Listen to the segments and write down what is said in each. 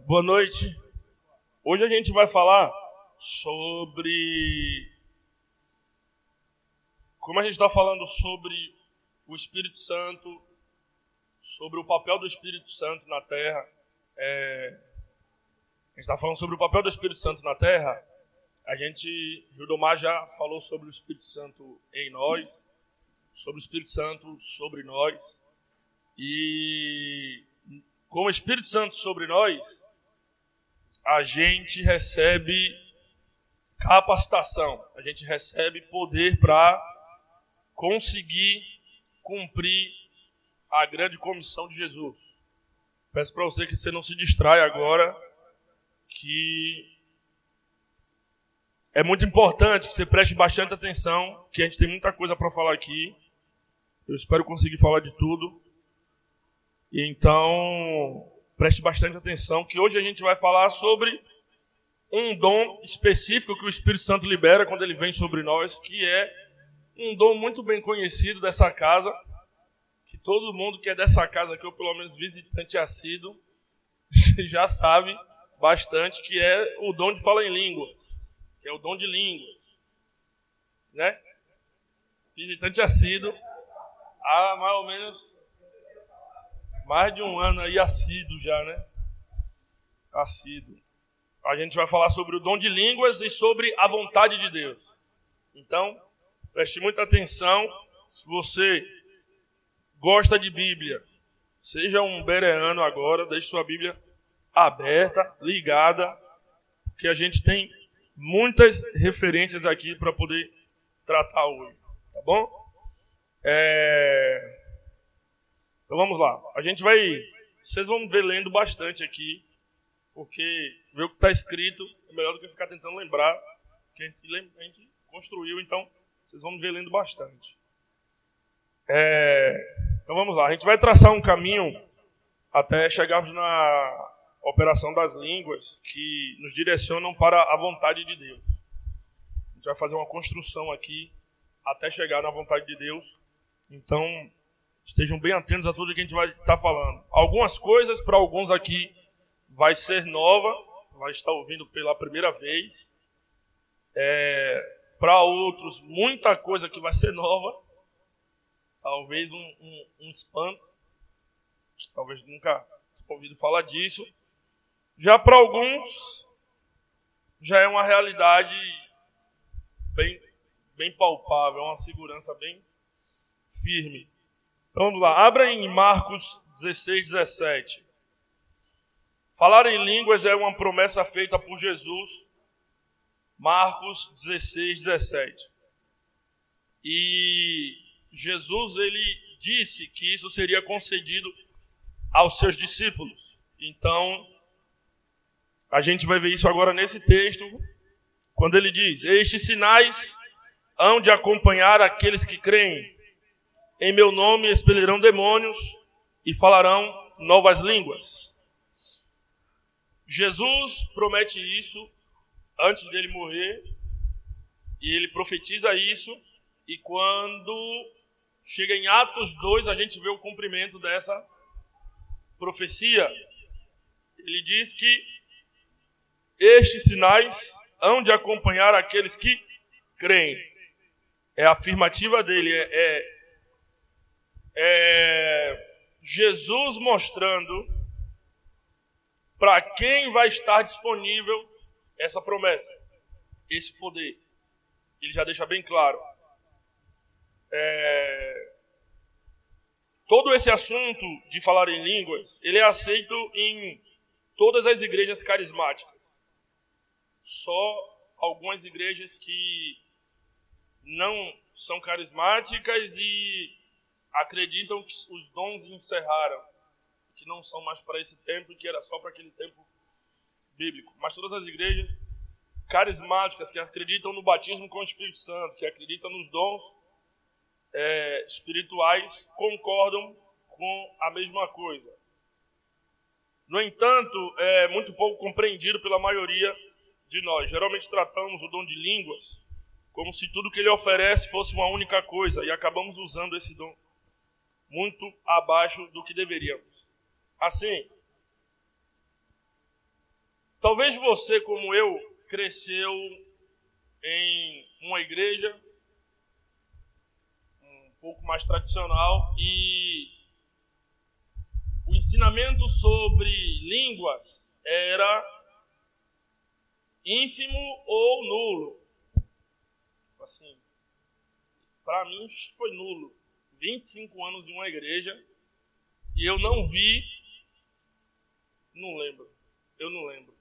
Boa noite. Hoje a gente vai falar sobre... Como a gente está falando sobre o Espírito Santo, sobre o papel do Espírito Santo na Terra, a gente está falando sobre o papel do Espírito Santo na Terra. Gildomar já falou sobre o Espírito Santo em nós, sobre o Espírito Santo sobre nós. E com o Espírito Santo sobre nós, a gente recebe capacitação, a gente recebe poder para conseguir cumprir a grande comissão de Jesus. Peço para você que você não se distraia agora, que é muito importante que você preste bastante atenção, que a gente tem muita coisa para falar aqui. Eu espero conseguir falar de tudo. Então, preste bastante atenção, que hoje a gente vai falar sobre um dom específico que o Espírito Santo libera quando ele vem sobre nós, que é um dom muito bem conhecido dessa casa, que todo mundo que é dessa casa, que eu pelo menos visitante assíduo, já sabe bastante, que é o dom de falar em línguas, que é o dom de línguas, né? Visitante assíduo, há mais ou menos mais de um ano aí assíduo já, né? Assíduo. A gente vai falar sobre o dom de línguas e sobre a vontade de Deus. Então, preste muita atenção. Se você gosta de Bíblia, seja um bereano agora, deixe sua Bíblia aberta, ligada, porque a gente tem muitas referências aqui para poder tratar hoje, tá bom? Então vamos lá. Vocês vão ver lendo bastante aqui, porque ver o que está escrito é melhor do que ficar tentando lembrar, que a gente construiu, então vocês vão ver lendo bastante. Então vamos lá. A gente vai traçar um caminho até chegarmos na operação das línguas, que nos direcionam para a vontade de Deus. A gente vai fazer uma construção aqui até chegar na vontade de Deus. Então, estejam bem atentos a tudo que a gente vai estar falando. Algumas coisas para alguns aqui vai ser nova, vai estar ouvindo pela primeira vez. Para outros, muita coisa que vai ser nova. Talvez um espanto. Talvez nunca tenha ouvido falar disso. Já para alguns, já é uma realidade bem palpável, uma segurança bem firme. Então vamos lá, abra em Marcos 16, 17. Falar em línguas é uma promessa feita por Jesus. Marcos 16, 17. E Jesus, ele disse que isso seria concedido aos seus discípulos. Então, a gente vai ver isso agora nesse texto, quando ele diz: estes sinais hão de acompanhar aqueles que creem. Em meu nome expelirão demônios e falarão novas línguas. Jesus promete isso antes dele morrer, e ele profetiza isso, e quando chega em Atos 2, a gente vê o cumprimento dessa profecia. Ele diz que estes sinais hão de acompanhar aqueles que creem. É a afirmativa dele, Jesus mostrando para quem vai estar disponível essa promessa, esse poder. Ele já deixa bem claro. Todo esse assunto de falar em línguas, ele é aceito em todas as igrejas carismáticas. Só algumas igrejas que não são carismáticas e acreditam que os dons encerraram, que não são mais para esse tempo e que era só para aquele tempo bíblico. Mas todas as igrejas carismáticas que acreditam no batismo com o Espírito Santo, que acreditam nos dons espirituais, concordam com a mesma coisa. No entanto, é muito pouco compreendido pela maioria de nós. Geralmente tratamos o dom de línguas como se tudo que ele oferece fosse uma única coisa, e acabamos usando esse dom muito abaixo do que deveríamos. Assim, Talvez você, como eu, cresceu em uma igreja um pouco mais tradicional e o ensinamento sobre línguas era ínfimo ou nulo. Assim, para mim foi nulo. 25 anos em uma igreja e eu não vi, eu não lembro.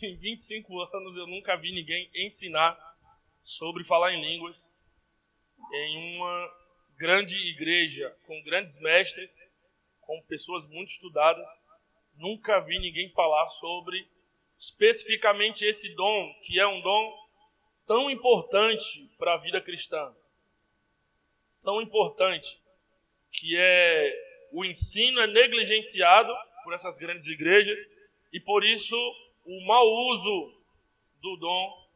Em 25 anos eu nunca vi ninguém ensinar sobre falar em línguas em uma grande igreja, com grandes mestres, com pessoas muito estudadas. Nunca vi ninguém falar sobre especificamente esse dom, que é um dom tão importante para a vida cristã. Tão importante, que o ensino é negligenciado por essas grandes igrejas e por isso o mau uso do dom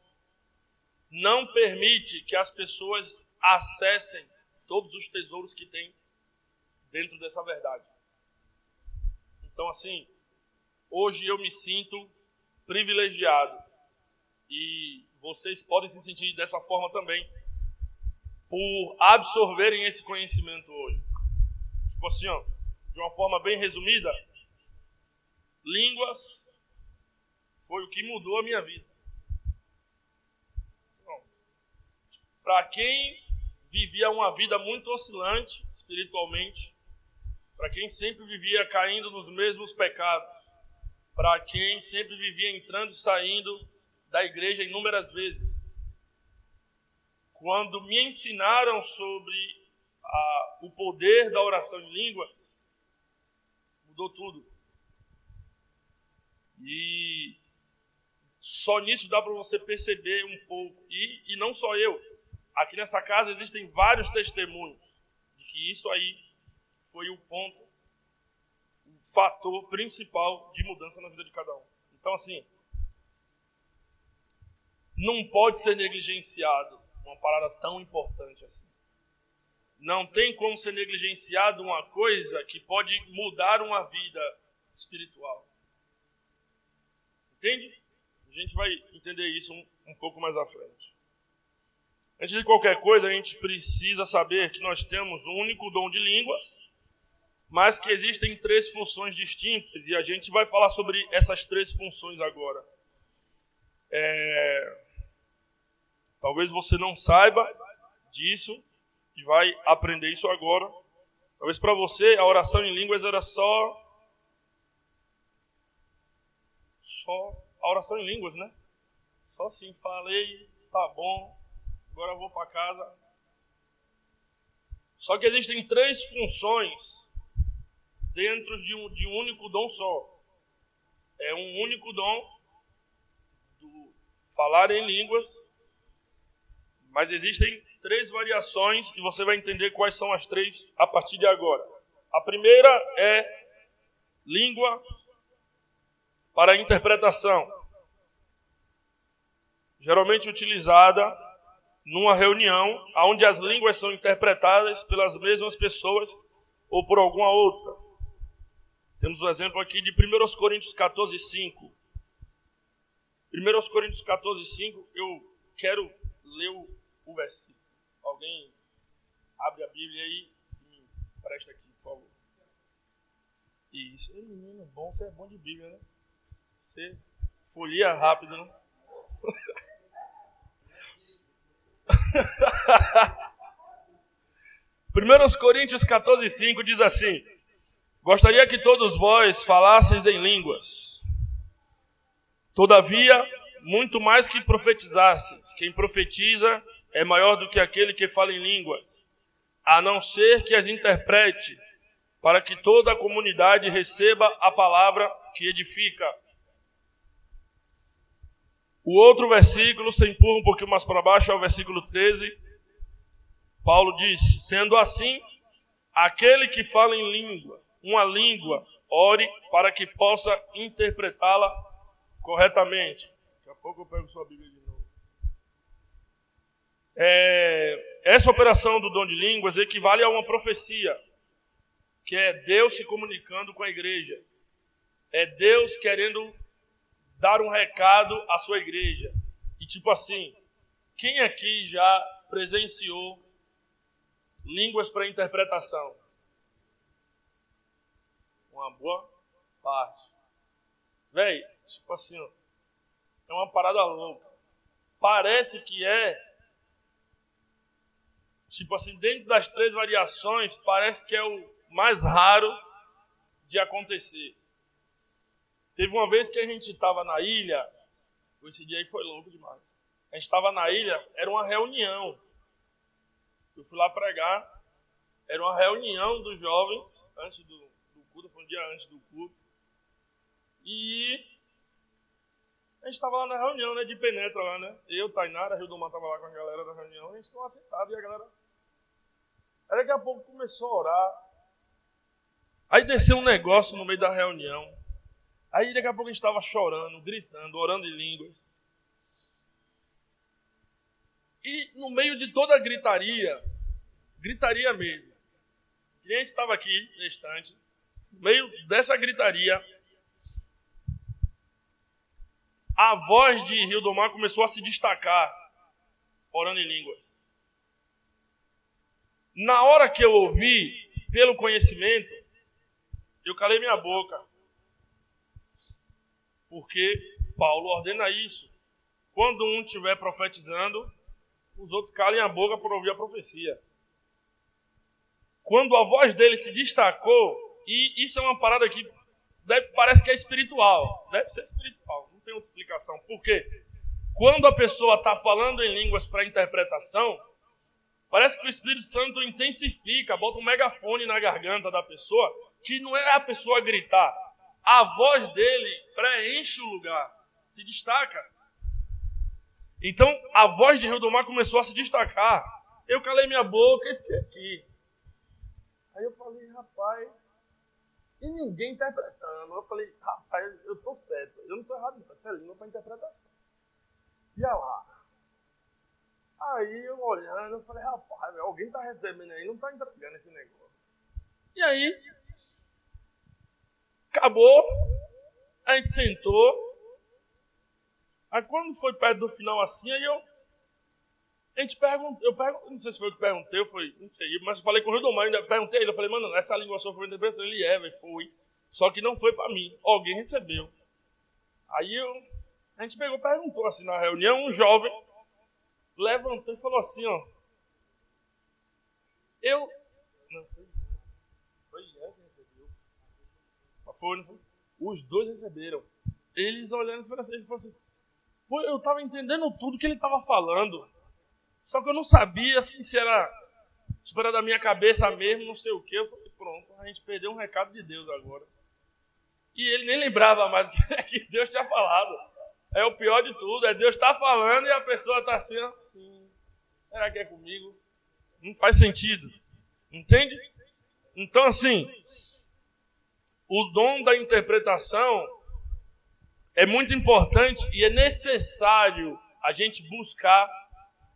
não permite que as pessoas acessem todos os tesouros que tem dentro dessa verdade. Então, assim, hoje eu me sinto privilegiado e vocês podem se sentir dessa forma também por absorverem esse conhecimento hoje. Tipo assim, ó, de uma forma bem resumida, línguas foi o que mudou a minha vida. Para quem vivia uma vida muito oscilante espiritualmente, para quem sempre vivia caindo nos mesmos pecados, para quem sempre vivia entrando e saindo da igreja inúmeras vezes, quando me ensinaram sobre o poder da oração em línguas, mudou tudo. E só nisso dá para você perceber um pouco. E não só eu. Aqui nessa casa existem vários testemunhos de que isso aí foi o ponto, o fator principal de mudança na vida de cada um. Então, assim, não pode ser negligenciado uma parada tão importante assim. Não tem como ser negligenciado uma coisa que pode mudar uma vida espiritual. Entende? A gente vai entender isso um pouco mais à frente. Antes de qualquer coisa, a gente precisa saber que nós temos um único dom de línguas, mas que existem 3 funções distintas, e a gente vai falar sobre essas 3 funções agora. Talvez você não saiba disso, e vai aprender isso agora. Talvez para você a oração em línguas era só a oração em línguas, né? Só assim, falei, tá bom, agora eu vou para casa. Só que existem 3 funções dentro de um único dom só. É um único dom do falar em línguas, mas existem 3 variações e você vai entender quais são as 3 a partir de agora. A primeira é língua para interpretação, geralmente utilizada numa reunião onde as línguas são interpretadas pelas mesmas pessoas ou por alguma outra. Temos um exemplo aqui de 1 Coríntios 14:5. 1 Coríntios 14:5, eu quero ler o versículo. Alguém abre a Bíblia aí e me presta aqui, por favor. Isso. Ei, menino, bom, você é bom de Bíblia, né? Você folheia rápido, né? 1 Coríntios 14:5 diz assim: gostaria que todos vós falasseis em línguas. Todavia, muito mais que profetizasseis. Quem profetiza é maior do que aquele que fala em línguas, a não ser que as interprete, para que toda a comunidade receba a palavra que edifica. O outro versículo, você empurra um pouquinho mais para baixo, é o versículo 13. Paulo diz: sendo assim, aquele que fala em língua, uma língua, ore para que possa interpretá-la corretamente. Daqui a pouco eu pego sua Bíblia de novo. Essa operação do dom de línguas equivale a uma profecia, que é Deus se comunicando com a igreja. É Deus querendo dar um recado à sua igreja. E tipo assim, quem aqui já presenciou línguas para interpretação? Uma boa parte. Véi, tipo assim, ó, é uma parada louca. Parece que tipo assim, dentro das 3 variações, parece que é o mais raro de acontecer. Teve uma vez que a gente estava na ilha, esse dia aí foi louco demais. A gente estava na ilha, era uma reunião. Eu fui lá pregar, era uma reunião dos jovens, antes do culto, foi um dia antes do culto. E a gente estava lá na reunião, né, de penetra lá, né? Eu, Tainara, Rildomar estava lá com a galera da reunião, a gente estava sentado e a galera... Aí daqui a pouco começou a orar. Aí desceu um negócio no meio da reunião. Aí daqui a pouco a gente estava chorando, gritando, orando em línguas. E no meio de toda a gritaria mesmo, o cliente estava aqui, no estante, no meio dessa gritaria, a voz de Rildomar começou a se destacar, orando em línguas. Na hora que eu ouvi, pelo conhecimento, eu calei minha boca. Porque Paulo ordena isso. Quando um estiver profetizando, os outros calem a boca por ouvir a profecia. Quando a voz dele se destacou, e isso é uma parada que parece que é espiritual. Deve ser espiritual, não tem outra explicação. Por quê? Quando a pessoa está falando em línguas para interpretação, parece que o Espírito Santo intensifica, bota um megafone na garganta da pessoa, que não é a pessoa gritar. A voz dele preenche o lugar, se destaca. Então, a voz de Rildomar começou a se destacar. Eu calei minha boca e fiquei aqui. Aí eu falei, rapaz, e ninguém interpretando. Eu falei, rapaz, eu tô certo, eu não tô errado não, essa é língua para interpretação. E olha lá. Aí eu olhando, eu falei, rapaz, alguém tá recebendo aí, não tá entregando esse negócio. E aí, acabou, a gente sentou. Aí quando foi perto do final assim, aí a gente perguntou, não sei se foi o que perguntei, não sei, mas eu falei com o Rildomar, ainda perguntei ele, eu falei, mano, essa língua só foi interpretação, ele foi, só que não foi pra mim, alguém recebeu. Aí a gente pegou e perguntou assim na reunião, um jovem levantou e falou assim, ó, não foi que recebeu, mas não foi, os dois receberam. Eles olhando e falaram assim, pô, eu tava entendendo tudo que ele tava falando, só que eu não sabia assim, se era da minha cabeça mesmo, não sei o que. Eu falei, pronto, a gente perdeu um recado de Deus agora. E ele nem lembrava mais o que Deus tinha falado. É o pior de tudo, é Deus tá falando e a pessoa tá assim, será que é comigo? Não faz sentido, entende? Então assim, o dom da interpretação é muito importante e é necessário a gente buscar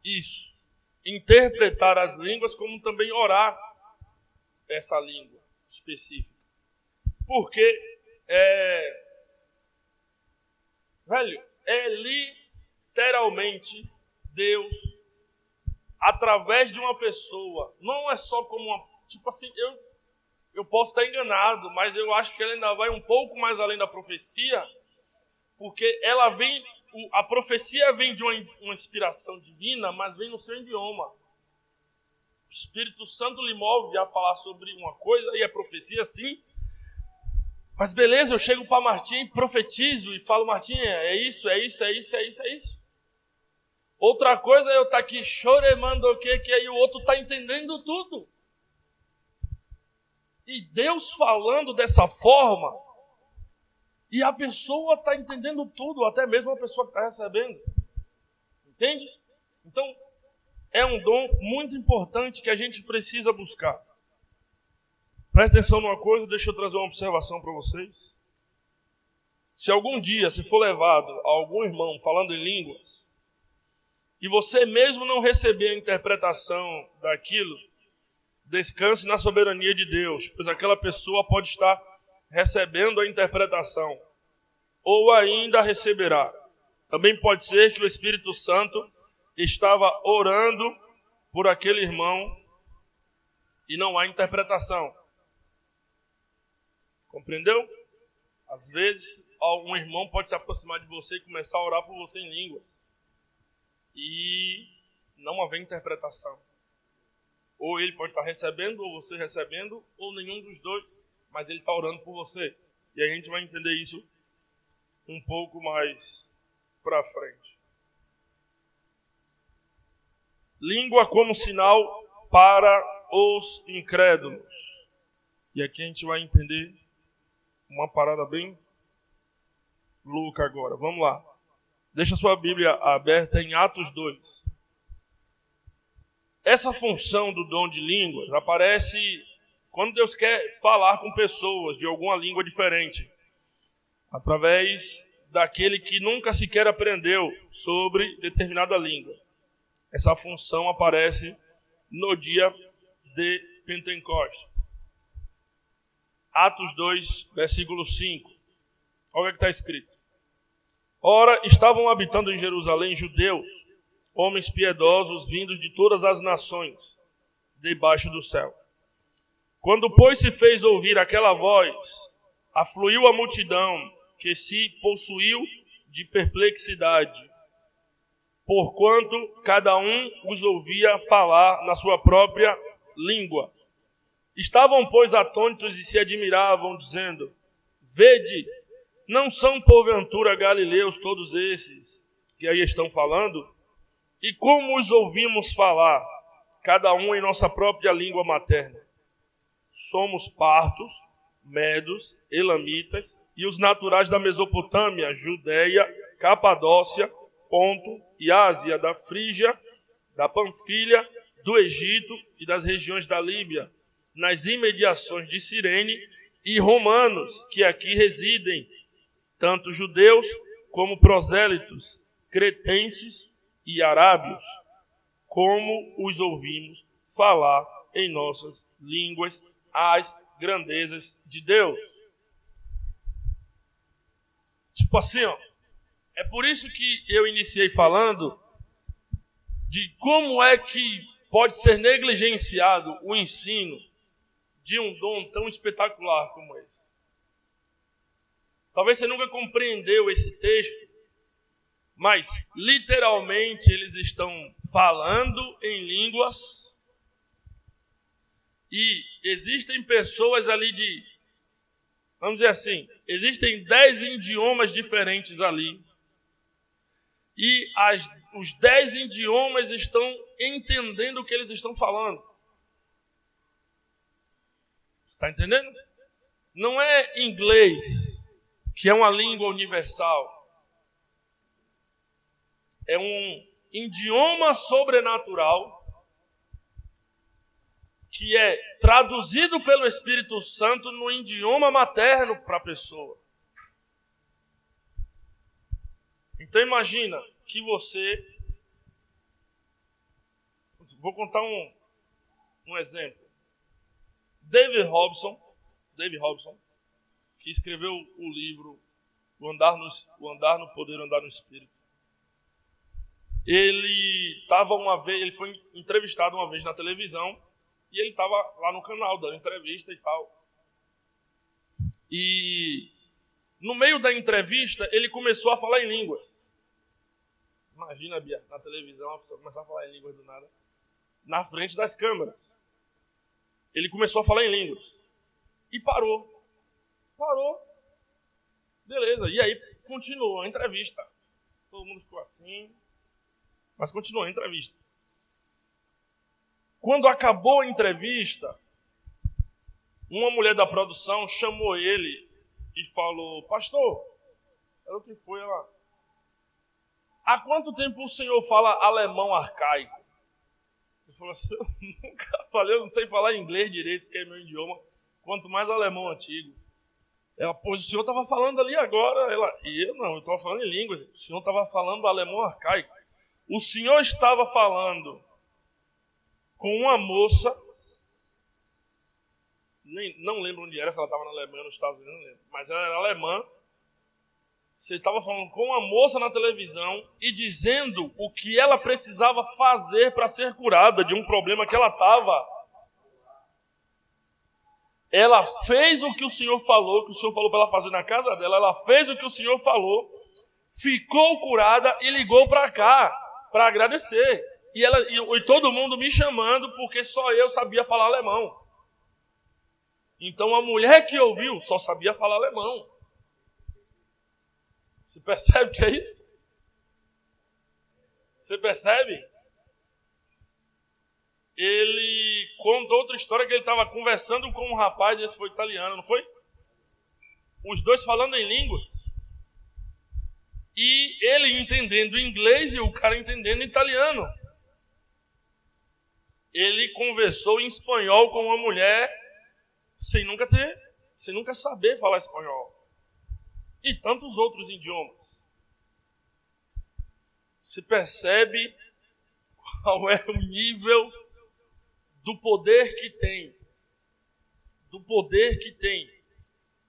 isso. Interpretar as línguas, como também orar essa língua específica. Porque, é literalmente Deus, através de uma pessoa. Não é só como uma... Tipo assim, eu posso estar enganado, mas eu acho que ela ainda vai um pouco mais além da profecia, porque ela vem, a profecia vem de uma inspiração divina, mas vem no seu idioma. O Espírito Santo lhe move a falar sobre uma coisa, e é profecia sim. Mas beleza, eu chego para Martim e profetizo e falo, Martim, é isso. Outra coisa é eu estar aqui choremando o que aí o outro está entendendo tudo. E Deus falando dessa forma, e a pessoa está entendendo tudo, até mesmo a pessoa que está recebendo. Entende? Então, é um dom muito importante que a gente precisa buscar. Presta atenção numa coisa, deixa eu trazer uma observação para vocês. Se algum dia você for levado a algum irmão falando em línguas, e você mesmo não receber a interpretação daquilo, descanse na soberania de Deus, pois aquela pessoa pode estar recebendo a interpretação. ou ainda receberá. Também pode ser que o Espírito Santo estava orando por aquele irmão e não há interpretação. Compreendeu? Às vezes, um irmão pode se aproximar de você e começar a orar por você em línguas. E não haver interpretação. Ou ele pode estar recebendo, ou você recebendo, ou nenhum dos dois, mas ele está orando por você. E a gente vai entender isso um pouco mais para frente. Língua como sinal para os incrédulos. E aqui a gente vai entender uma parada bem louca agora. Vamos lá. Deixa sua Bíblia aberta em Atos 2. Essa função do dom de línguas aparece quando Deus quer falar com pessoas de alguma língua diferente, através daquele que nunca sequer aprendeu sobre determinada língua. Essa função aparece no dia de Pentecostes. Atos 2, versículo 5. Olha o que está escrito. Ora, estavam habitando em Jerusalém judeus, homens piedosos vindos de todas as nações, debaixo do céu. Quando, pois, se fez ouvir aquela voz, afluiu a multidão, que se possuiu de perplexidade, porquanto cada um os ouvia falar na sua própria língua. Estavam, pois, atônitos e se admiravam, dizendo: Vede, não são porventura galileus todos esses que aí estão falando? E como os ouvimos falar, cada um em nossa própria língua materna? Somos partos, medos, elamitas e os naturais da Mesopotâmia, Judeia, Capadócia, Ponto e Ásia, da Frígia, da Panfilha, do Egito e das regiões da Líbia, nas imediações de Cirene, e romanos que aqui residem, tanto judeus como prosélitos, cretenses e arábios, como os ouvimos falar em nossas línguas as grandezas de Deus. Tipo assim, ó, é por isso que eu iniciei falando de como é que pode ser negligenciado o ensino de um dom tão espetacular como esse. Talvez você nunca compreendeu esse texto, mas literalmente eles estão falando em línguas e existem pessoas ali vamos dizer assim, existem 10 idiomas diferentes ali. E os 10 idiomas estão entendendo o que eles estão falando. Você está entendendo? Não é inglês, que é uma língua universal. É um idioma sobrenatural que é traduzido pelo Espírito Santo no idioma materno para a pessoa. Então imagina que você... Vou contar um exemplo. David Robson, que escreveu o livro O Andar no Poder, o Andar no Espírito. Ele foi entrevistado uma vez na televisão e ele estava lá no canal dando entrevista e tal. E no meio da entrevista ele começou a falar em línguas. Imagina, Bia, na televisão a pessoa começar a falar em línguas do nada, na frente das câmeras. Ele começou a falar em línguas e parou. Beleza, e aí continuou a entrevista. Todo mundo ficou assim, mas continuou a entrevista. Quando acabou a entrevista, uma mulher da produção chamou ele e falou: Pastor, era o que foi ela? Há quanto tempo o senhor fala alemão arcaico? Ele falou assim: eu nunca falei, eu não sei falar inglês direito, que é meu idioma, quanto mais alemão antigo. Ela, pois o senhor estava falando ali agora. Eu estava falando em línguas. O senhor estava falando alemão arcaico. O senhor estava falando com uma moça, não lembro onde era, se ela estava na Alemanha ou nos Estados Unidos, não lembro, mas ela era alemã, Você estava falando com uma moça na televisão e dizendo o que ela precisava fazer para ser curada de um problema que ela estava. Ela fez o que o Senhor falou para ela fazer na casa dela. Ela fez o que o Senhor falou, ficou curada e ligou para cá para agradecer. E todo mundo me chamando porque só eu sabia falar alemão. Então a mulher que ouviu só sabia falar alemão. Você percebe o que é isso? Você percebe? Ele conta outra história que ele estava conversando com um rapaz, esse foi italiano, não foi? Os dois falando em línguas. E ele entendendo inglês e o cara entendendo italiano. Ele conversou em espanhol com uma mulher sem nunca saber falar espanhol. E tantos outros idiomas. Você percebe qual é o nível do poder que tem. Do poder que tem.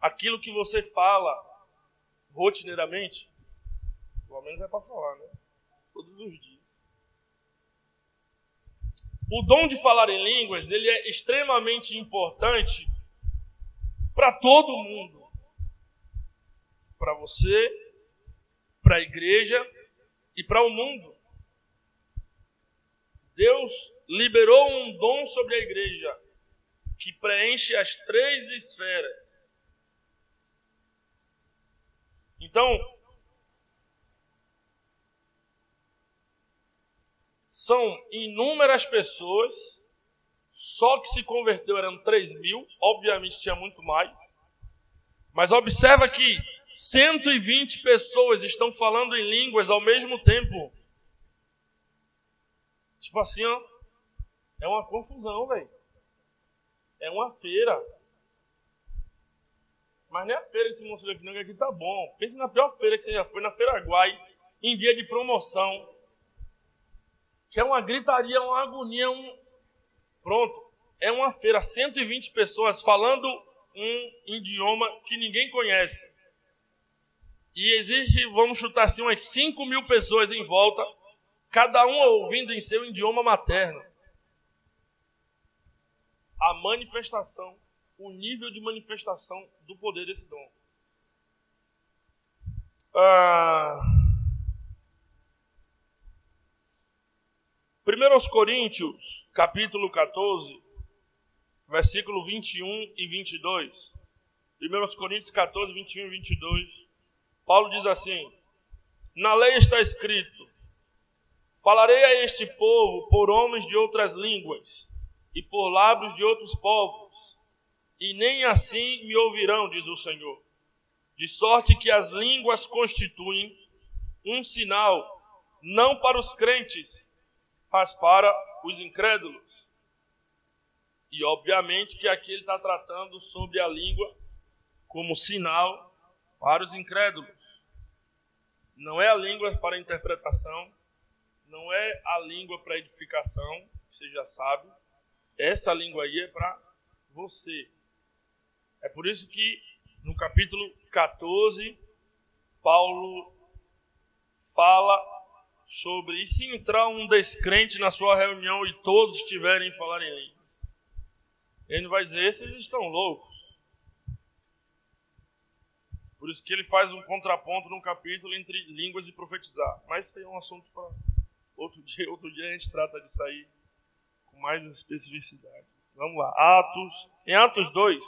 Aquilo que você fala rotineiramente. Pelo menos é para falar, né? Todos os dias. O dom de falar em línguas, ele é extremamente importante para todo mundo. Para você, para a igreja e para o mundo. Deus liberou um dom sobre a igreja que preenche as 3 esferas. Então, são inúmeras pessoas, só que se converteu eram 3.000, obviamente tinha muito mais. Mas observa que 120 pessoas estão falando em línguas ao mesmo tempo. Tipo assim, ó. É uma confusão, velho. É uma feira. Mas nem a feira de Simão Silveira que aqui tá bom. Pense na pior feira que você já foi, na Feira Guai, em dia de promoção. Que é uma gritaria, uma agonia, Pronto. É uma feira, 120 pessoas falando um idioma que ninguém conhece. E existe, vamos chutar assim, umas 5.000 pessoas em volta, cada um ouvindo em seu idioma materno. A manifestação, o nível de manifestação do poder desse dom. 1 Coríntios, capítulo 14, versículo 21 e 22. 1 Coríntios 14, 21 e 22. Paulo diz assim: na lei está escrito: falarei a este povo por homens de outras línguas e por lábios de outros povos, e nem assim me ouvirão, diz o Senhor. De sorte que as línguas constituem um sinal, não para os crentes, mas para os incrédulos. E obviamente que aqui ele está tratando sobre a língua como sinal para os incrédulos. Não é a língua para interpretação, não é a língua para edificação, que você já sabe. Essa língua aí é para você. É por isso que no capítulo 14, Paulo fala sobre, e se entrar um descrente na sua reunião e todos tiverem a falar em línguas? Ele vai dizer, esses estão loucos. Por isso que ele faz um contraponto num capítulo entre línguas e profetizar. Mas isso aí é um assunto para outro dia. Outro dia a gente trata de sair com mais especificidade. Vamos lá. Em Atos 2,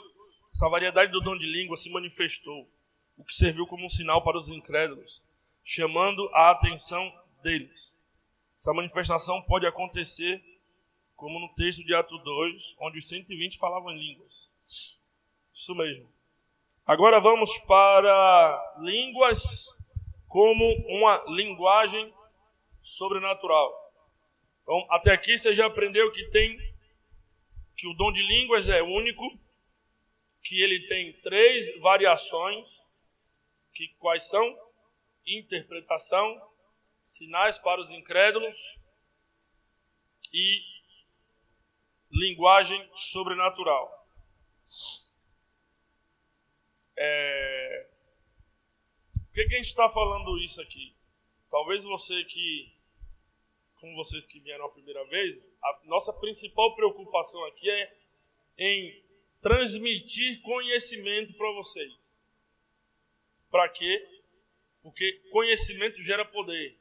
essa variedade do dom de língua se manifestou, o que serviu como um sinal para os incrédulos, chamando a atenção deles. Essa manifestação pode acontecer como no texto de Atos 2, onde os 120 falavam em línguas. Isso mesmo. Agora vamos para línguas como uma linguagem sobrenatural. Então, até aqui você já aprendeu que o dom de línguas é único, que ele tem 3 variações, que quais são? Interpretação, sinais para os incrédulos e linguagem sobrenatural. que a gente está falando isso aqui? Talvez como vocês que vieram a primeira vez, a nossa principal preocupação aqui é em transmitir conhecimento para vocês. Para quê? Porque conhecimento gera poder.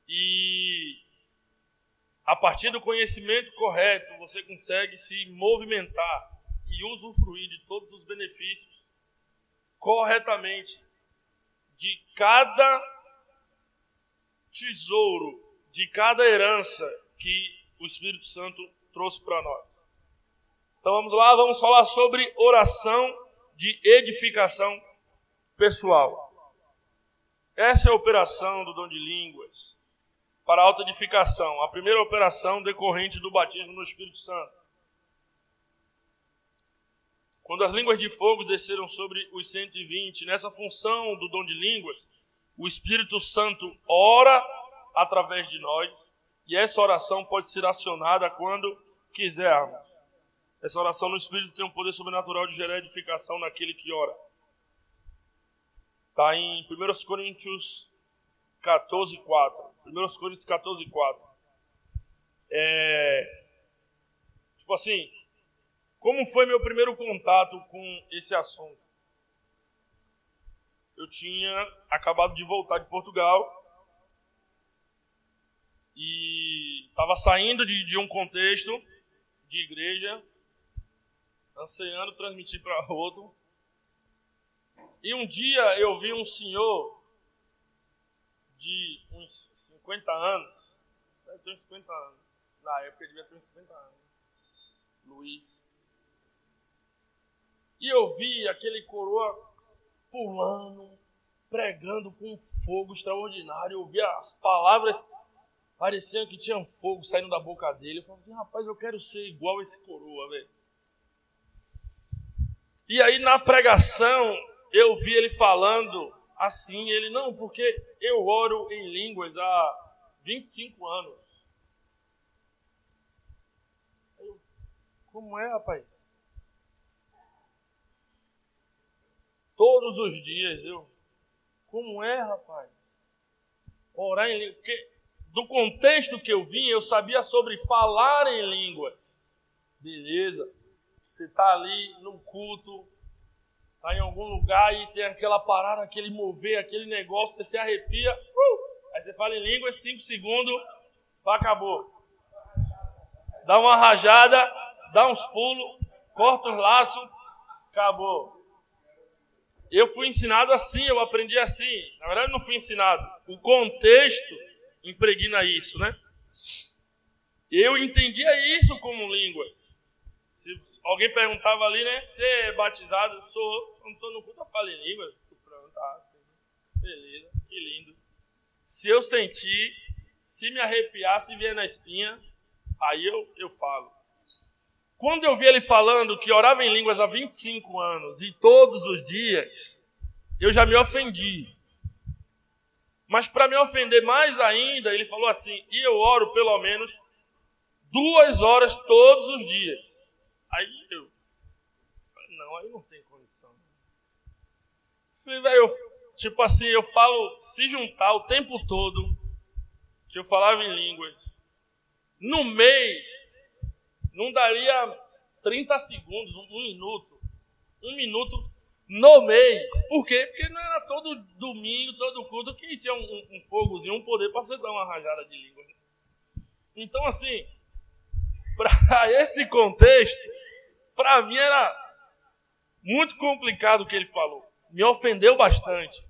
E a partir do conhecimento correto, você consegue se movimentar e usufruir de todos os benefícios corretamente de cada tesouro, de cada herança que o Espírito Santo trouxe para nós. Então vamos lá, vamos falar sobre oração de edificação pessoal. Essa é a operação do dom de línguas para autoedificação, a primeira operação decorrente do batismo no Espírito Santo. Quando as línguas de fogo desceram sobre os 120, nessa função do dom de línguas, o Espírito Santo ora através de nós, e essa oração pode ser acionada quando quisermos. Essa oração no Espírito tem um poder sobrenatural de gerar edificação naquele que ora. Está em 1 Coríntios 14:4. 1 Coríntios 14:4. Tipo assim, como foi meu primeiro contato com esse assunto? Eu tinha acabado de voltar de Portugal e estava saindo de um contexto de igreja, ansiando transmitir para outro. E um dia eu vi um senhor de uns 50 anos, eu tenho 50 anos, na época ele devia ter uns 50 anos, Luiz. E eu vi aquele coroa pulando, pregando com um fogo extraordinário. Eu vi as palavras, pareciam que tinham fogo saindo da boca dele. Eu falei assim, rapaz, eu quero ser igual esse coroa, velho. E aí na pregação, eu vi ele falando assim, ele, não, porque eu oro em línguas há 25 anos. Eu, como é, rapaz? Todos os dias, como é, rapaz? Orar em línguas, porque do contexto que eu vim, eu sabia sobre falar em línguas. Beleza, você está ali no culto, está em algum lugar e tem aquela parada, aquele mover, aquele negócio, você se arrepia, aí você fala em línguas, 5 segundos, acabou. Dá uma rajada, dá uns pulos, corta os laços, acabou. Eu fui ensinado assim, eu aprendi assim. Na verdade, não fui ensinado. O contexto impregna isso, né? Eu entendia isso como línguas. Se alguém perguntava ali, né? Você é batizado? Eu sou. Quando estou no culto, eu falo em línguas. Pronto, assim. Beleza, que lindo. Se eu sentir, se me arrepiar, se vier na espinha, aí eu falo. Quando eu vi ele falando que orava em línguas há 25 anos e todos os dias, eu já me ofendi. Mas para me ofender mais ainda, ele falou assim, e eu oro pelo menos 2 horas todos os dias. Aí eu falei, não, aí não tem condição. Tipo assim, eu falo, se juntar o tempo todo que eu falava em línguas, no mês, não daria 30 segundos, 1 minuto. 1 minuto no mês. Por quê? Porque não era todo domingo, todo culto que tinha um fogozinho, um poder para você dar uma rajada de língua. Então, assim, para esse contexto, para mim era muito complicado o que ele falou. Me ofendeu bastante.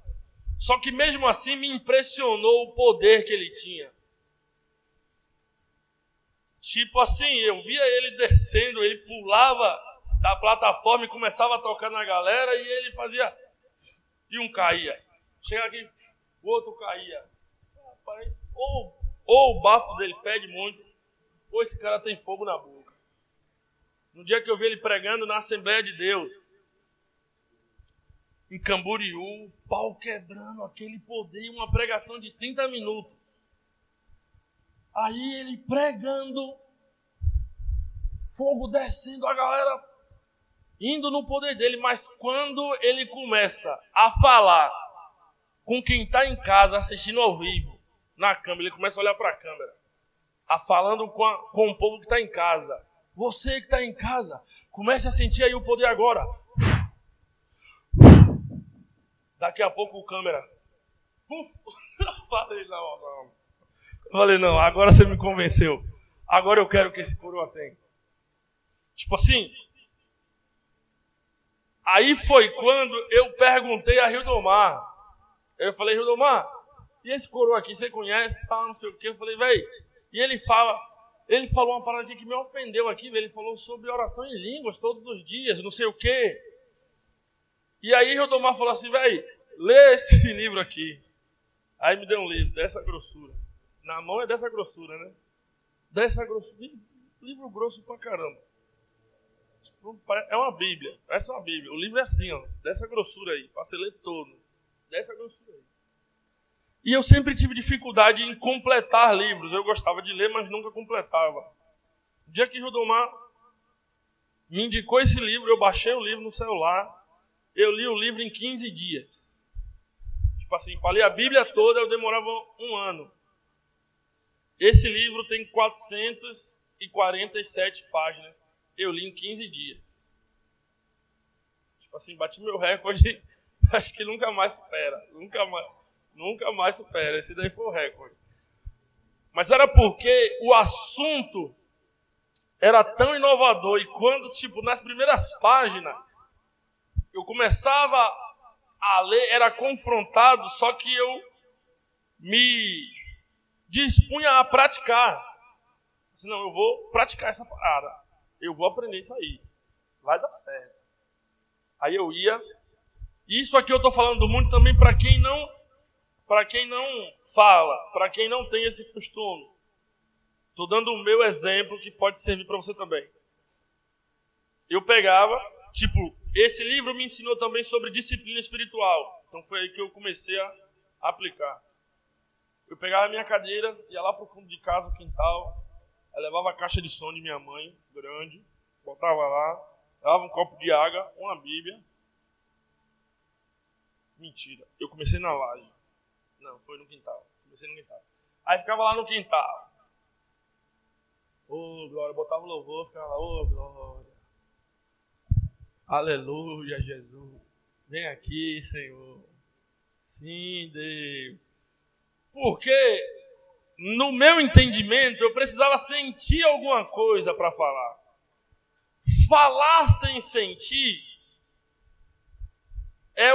Só que mesmo assim me impressionou o poder que ele tinha. Tipo assim, eu via ele descendo, ele pulava da plataforma e começava a tocar na galera e ele fazia... E um caía. Chega aqui, o outro caía. Rapaz, ou o bafo dele fede muito, ou esse cara tem fogo na boca. No dia que eu vi ele pregando na Assembleia de Deus, em Camboriú, pau quebrando, aquele poder, uma pregação de 30 minutos. Aí ele pregando, fogo descendo, a galera indo no poder dele, mas quando ele começa a falar com quem está em casa, assistindo ao vivo, na câmera, ele começa a olhar para a câmera, falando com o povo que está em casa. Você que está em casa, comece a sentir aí o poder agora. Daqui a pouco o câmera... Falei, não, agora você me convenceu. Agora eu quero que esse coroa tenha. Tipo assim. Aí foi quando eu perguntei a Rildomar. Eu falei, Rildomar, e esse coroa aqui, você conhece? Tá, não sei o quê. Eu falei, velho. E ele falou uma parada aqui que me ofendeu aqui, velho. Ele falou sobre oração em línguas todos os dias, não sei o quê. E aí Rildomar falou assim, velho, lê esse livro aqui. Aí me deu um livro dessa grossura. Na mão é dessa grossura, né? Dessa grossura. Livro grosso pra caramba. É uma Bíblia. Essa é uma Bíblia. O livro é assim, ó. Dessa grossura aí. Pra você ler todo. Dessa grossura aí. E eu sempre tive dificuldade em completar livros. Eu gostava de ler, mas nunca completava. O dia que Rildomar me indicou esse livro, eu baixei o livro no celular. Eu li o livro em 15 dias. Tipo assim, para ler a Bíblia toda eu demorava um ano. Esse livro tem 447 páginas. Eu li em 15 dias. Tipo assim, bati meu recorde. Acho que nunca mais supera. Nunca mais supera. Esse daí foi o recorde. Mas era porque o assunto era tão inovador. E quando, tipo, nas primeiras páginas, eu começava a ler, era confrontado, só que eu me dispunha a praticar. Senão eu vou praticar essa parada. Eu vou aprender isso aí. Vai dar certo. Aí eu ia. Isso aqui eu estou falando muito também para quem não fala, para quem não tem esse costume. Estou dando o meu exemplo que pode servir para você também. Eu pegava, tipo, esse livro me ensinou também sobre disciplina espiritual. Então foi aí que eu comecei a aplicar. Eu pegava a minha cadeira, ia lá para o fundo de casa, o quintal, aí levava a caixa de som de minha mãe, grande, botava lá, dava um copo de água, uma Bíblia. Mentira, eu comecei na laje. Não, foi no quintal. Comecei no quintal. Aí ficava lá no quintal. Ô, glória, botava o louvor, ficava lá, ô, glória. Aleluia, Jesus. Vem aqui, Senhor. Sim, Deus. Porque, no meu entendimento, eu precisava sentir alguma coisa para falar. Falar sem sentir é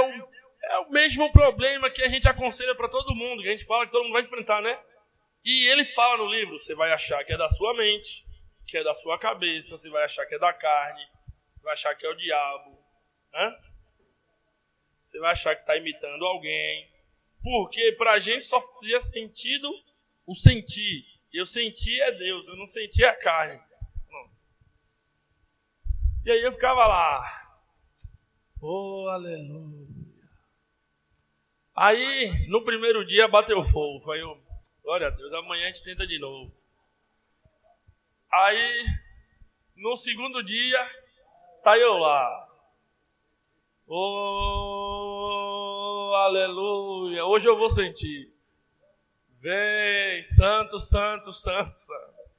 o mesmo problema que a gente aconselha para todo mundo, que a gente fala que todo mundo vai enfrentar, né? E ele fala no livro, você vai achar que é da sua mente, que é da sua cabeça, você vai achar que é da carne, vai achar que é o diabo, né? Você vai achar que está imitando alguém, porque para a gente só fazia sentido o sentir. Eu senti é Deus, eu não senti a carne. Não. E aí eu ficava lá, oh, aleluia. Aí, no primeiro dia, bateu fogo. Falei, glória a Deus, amanhã a gente tenta de novo. Aí, no segundo dia, tá eu lá. Oh, aleluia. Hoje eu vou sentir. Vem, santo, santo, santo, santo.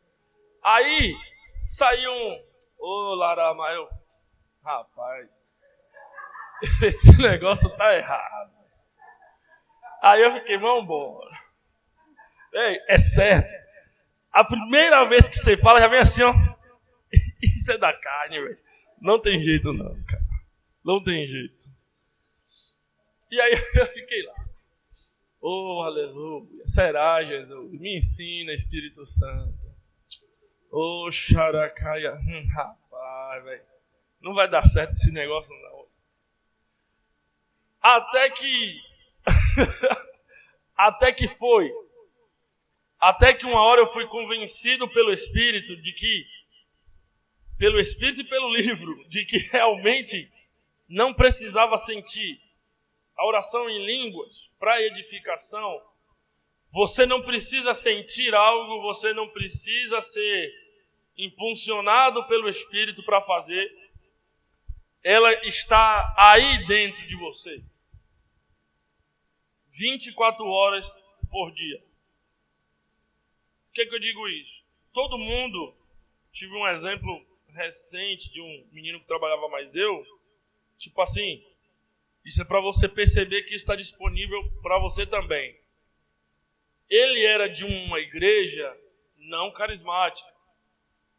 Aí, saiu Larama, rapaz, esse negócio tá errado. Aí eu fiquei, vamos embora. É certo. A primeira vez que você fala, já vem assim, ó. Isso é da carne, velho. Não tem jeito não, cara. Não tem jeito. E aí eu fiquei lá. Oh, aleluia. Será, Jesus? Me ensina, Espírito Santo. Oh, xaracaia. Rapaz, velho. Não vai dar certo esse negócio, não. Até que uma hora eu fui convencido pelo Espírito e pelo livro, de que realmente não precisava sentir. A oração em línguas, para edificação, você não precisa sentir algo, você não precisa ser impulsionado pelo Espírito para fazer. ela está aí dentro de você. 24 horas por dia. Por que eu digo isso? Todo mundo, tive um exemplo recente de um menino que trabalhava mais eu, tipo assim, isso é para você perceber que isso está disponível para você também. Ele era de uma igreja não carismática,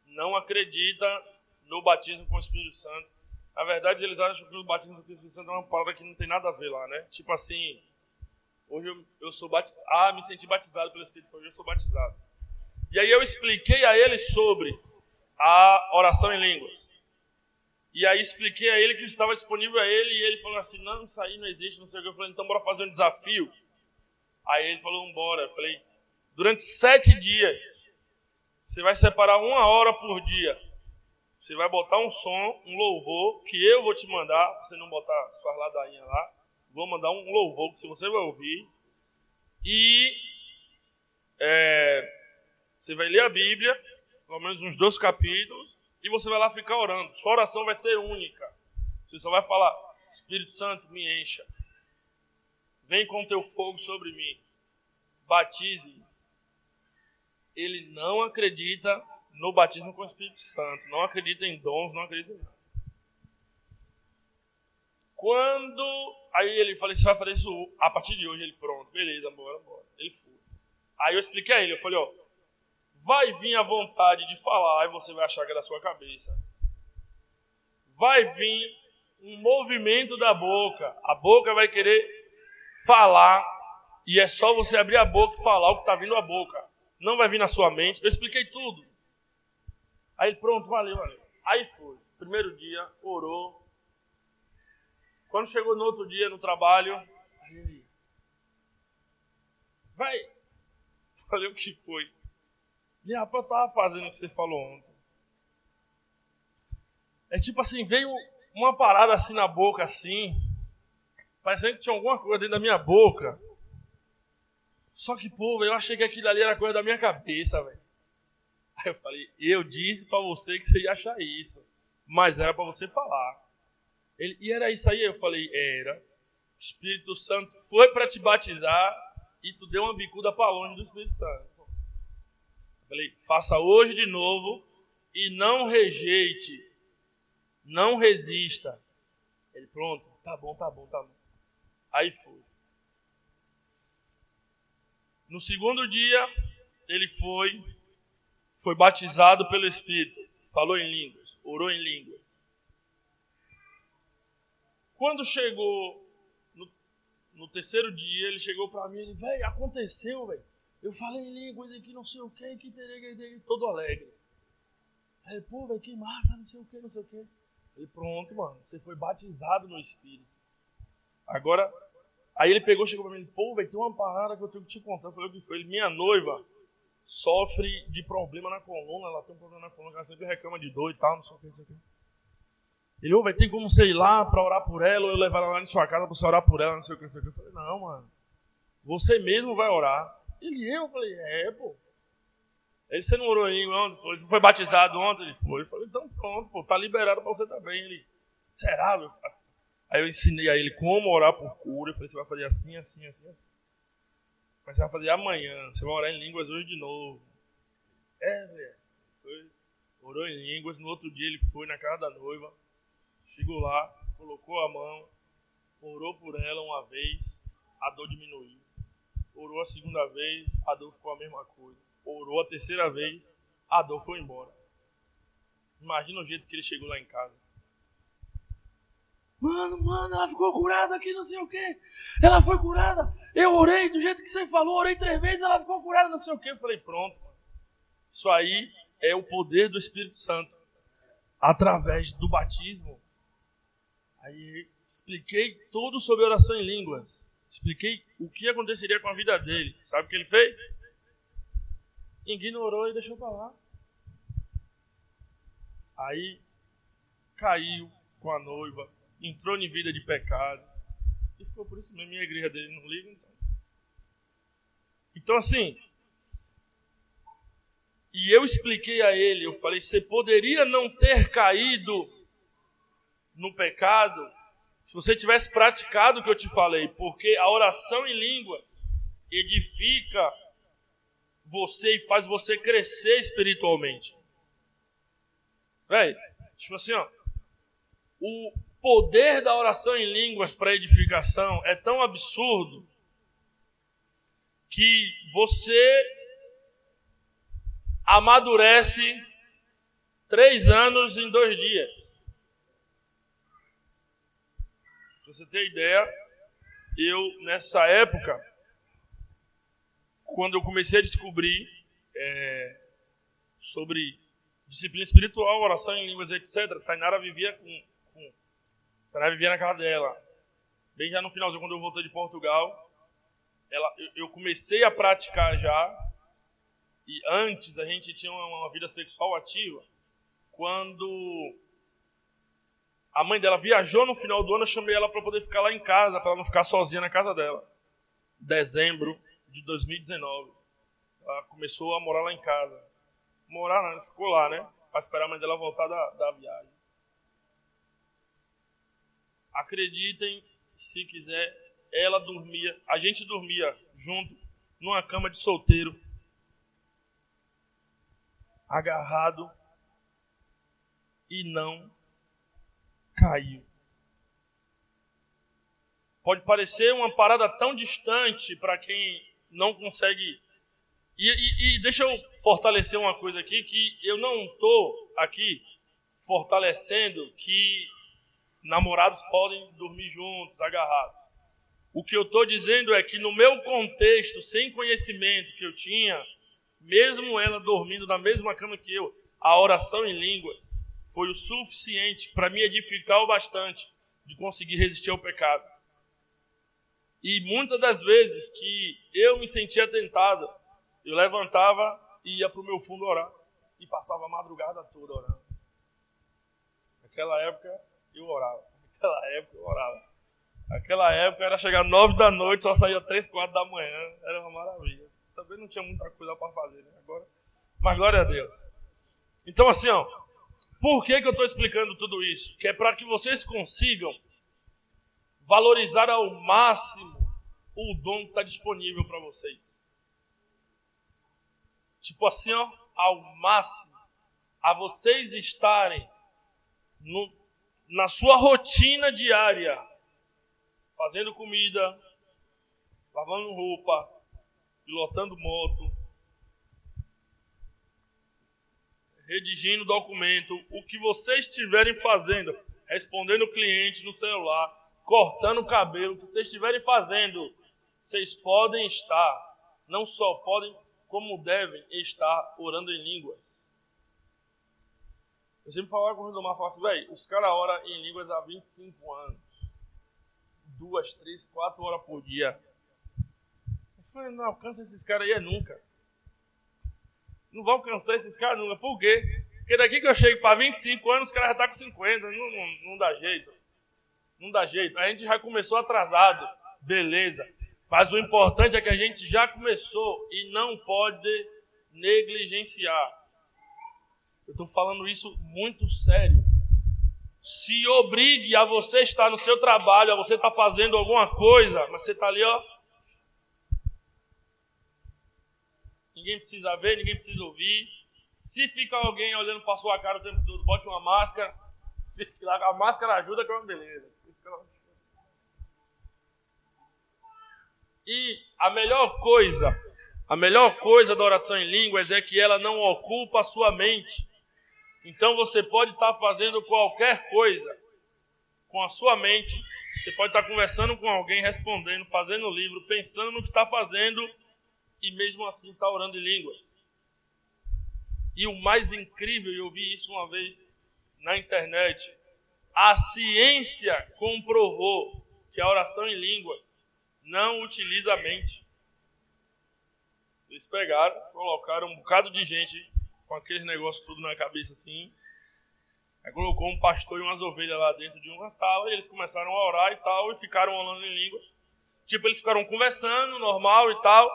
não acredita no batismo com o Espírito Santo. Na verdade, eles acham que o batismo com o Espírito Santo é uma palavra que não tem nada a ver lá, né? Tipo assim, hoje eu sou batizado, me senti batizado pelo Espírito, hoje eu sou batizado. E aí eu expliquei a ele sobre a oração em línguas. E aí expliquei a ele que estava disponível a ele, e ele falou assim, não, isso aí não existe, não sei o que. Eu falei, então bora fazer um desafio. Aí ele falou, bora. Eu falei, durante 7 dias, você vai separar 1 hora por dia. Você vai botar um som, um louvor, que eu vou te mandar, você não botar as ladainhas lá. Vou mandar um louvor que você vai ouvir. E você vai ler a Bíblia, pelo menos uns 2 capítulos, e você vai lá ficar orando. Sua oração vai ser única. Você só vai falar, Espírito Santo, me encha. Vem com teu fogo sobre mim. Batize. Ele não acredita no batismo com o Espírito Santo. Não acredita em dons, não acredita em nada. Aí ele falou, você vai fazer isso a partir de hoje. Ele, pronto, beleza, bora. Ele foi. Aí eu expliquei a ele, eu falei, vai vir a vontade de falar e você vai achar que é da sua cabeça. Vai vir um movimento da boca. A boca vai querer falar e é só você abrir a boca e falar o que está vindo à boca. Não vai vir na sua mente. Eu expliquei tudo. Aí ele, pronto, valeu. Aí foi. Primeiro dia, orou. Quando chegou no outro dia no trabalho, aí ele, vai. Falei, o que foi? E rapaz, eu tava fazendo o que você falou ontem. É tipo assim, veio uma parada assim na boca, assim, parecendo que tinha alguma coisa dentro da minha boca. Só que, pô, eu achei que aquilo ali era coisa da minha cabeça, velho. Aí eu falei, eu disse pra você que você ia achar isso, mas era pra você falar. Ele, e era isso aí? Eu falei, era. O Espírito Santo foi pra te batizar e tu deu uma bicuda pra longe do Espírito Santo. Eu falei, faça hoje de novo e não rejeite, não resista. Ele, pronto, tá bom. Aí foi. No segundo dia, ele foi batizado pelo Espírito, falou em línguas, orou em línguas. Quando chegou no terceiro dia, ele chegou pra mim e ele, velho, aconteceu, velho. Eu falei em línguas aqui, não sei o que terei, todo alegre. Aí, pô, velho, que massa, não sei o que. Ele, pronto, mano, você foi batizado no Espírito. Agora, aí ele chegou pra mim, pô, velho, tem uma parada que eu tenho que te contar. Eu falei, o que foi? Ele, minha noiva sofre de problema na coluna, ela tem um problema na coluna, ela sempre reclama de dor e tal, não sei o que. Ele, vai ter como você ir lá pra orar por ela, ou eu levar ela lá em sua casa pra você orar por ela, não sei o que. Eu falei, não, mano, você mesmo vai orar. Eu falei, pô. Ele, você não orou em ontem? Ele foi batizado ontem? Ele foi. Eu falei, então pronto, pô, tá liberado pra você também. Ele, será, meu? Aí eu ensinei a ele como orar por cura. Eu falei, você vai fazer assim. Mas você vai fazer amanhã, você vai orar em línguas hoje de novo. Velho. Orou em línguas, no outro dia ele foi na casa da noiva. Chegou lá, colocou a mão, orou por ela uma vez, a dor diminuiu. Orou a segunda vez, a dor ficou a mesma coisa. Orou a terceira vez, a dor foi embora. Imagina o jeito que ele chegou lá em casa. Mano, ela ficou curada aqui, não sei o que. Ela foi curada. Eu orei do jeito que você falou, orei 3 vezes, ela ficou curada, não sei o que. Eu falei, pronto. Isso aí é o poder do Espírito Santo. Através do batismo. Aí expliquei tudo sobre oração em línguas. Expliquei o que aconteceria com a vida dele. Sabe o que ele fez? Ignorou e deixou pra lá. Aí caiu com a noiva, entrou em vida de pecado. E ficou por isso mesmo. Minha igreja dele não liga, então assim, e eu expliquei a ele, eu falei, você poderia não ter caído no pecado se você tivesse praticado o que eu te falei, porque a oração em línguas edifica você e faz você crescer espiritualmente. Véi, tipo assim, ó, o poder da oração em línguas para edificação é tão absurdo que você amadurece 3 anos em 2 dias. Pra você ter ideia, eu, nessa época, quando eu comecei a descobrir sobre disciplina espiritual, oração em línguas, etc., Tainara vivia Tainara vivia na casa dela. Bem já no finalzinho, quando eu voltei de Portugal, eu comecei a praticar já, e antes a gente tinha uma vida sexual ativa. Quando a mãe dela viajou no final do ano, eu chamei ela para poder ficar lá em casa, para ela não ficar sozinha na casa dela. Dezembro de 2019. Ela começou a morar lá em casa. Morar não, ela ficou lá, né? Para esperar a mãe dela voltar da viagem. Acreditem, se quiser, ela dormia, a gente dormia junto, numa cama de solteiro, agarrado, e não caiu. Pode parecer uma parada tão distante para quem não consegue. E deixa eu fortalecer uma coisa aqui, que eu não estou aqui fortalecendo que namorados podem dormir juntos, agarrados. O que eu estou dizendo é que no meu contexto, sem conhecimento que eu tinha, mesmo ela dormindo na mesma cama que eu, a oração em línguas foi o suficiente para me edificar o bastante de conseguir resistir ao pecado. E muitas das vezes que eu me sentia tentado, eu levantava e ia para o meu fundo orar. E passava a madrugada toda orando. Naquela época eu orava. Naquela época era chegar 9 da noite, só saía 3, 4 da manhã. Era uma maravilha. Também não tinha muita coisa para fazer, né? Agora, mas glória a Deus. Então assim, ó, por que eu estou explicando tudo isso? Que é para que vocês consigam valorizar ao máximo o dom que está disponível para vocês. Tipo assim, ó, ao máximo, a vocês estarem na sua rotina diária, fazendo comida, lavando roupa, pilotando moto, redigindo documento, o que vocês estiverem fazendo, respondendo o cliente no celular, cortando o cabelo, o que vocês estiverem fazendo, vocês podem estar, não só podem, como devem estar orando em línguas. Eu sempre falava com o Rodomar, falava assim, velho, os caras oram em línguas há 25 anos. 2, 3, 4 horas por dia. Eu falei, não alcança esses caras aí nunca. Não vou alcançar esses caras nunca. Por quê? Porque daqui que eu chego para 25 anos, os caras já estão com 50. Não dá jeito. Não dá jeito. A gente já começou atrasado. Beleza. Mas o importante é que a gente já começou e não pode negligenciar. Eu estou falando isso muito sério. Se obrigue a você estar no seu trabalho, a você estar fazendo alguma coisa, mas você está ali, ó. Ninguém precisa ver, ninguém precisa ouvir. Se fica alguém olhando para a sua cara o tempo todo, bote uma máscara. A máscara ajuda, que é uma beleza. E a melhor coisa da oração em línguas é que ela não ocupa a sua mente. Então você pode estar fazendo qualquer coisa com a sua mente. Você pode estar conversando com alguém, respondendo, fazendo livro, pensando no que está fazendo e mesmo assim está orando em línguas. E o mais incrível, eu vi isso uma vez na internet, a ciência comprovou que a oração em línguas não utiliza a mente. Eles pegaram, colocaram um bocado de gente com aqueles negócios tudo na cabeça assim. Aí colocou um pastor e umas ovelhas lá dentro de uma sala e eles começaram a orar e tal e ficaram orando em línguas. Tipo, eles ficaram conversando, normal e tal.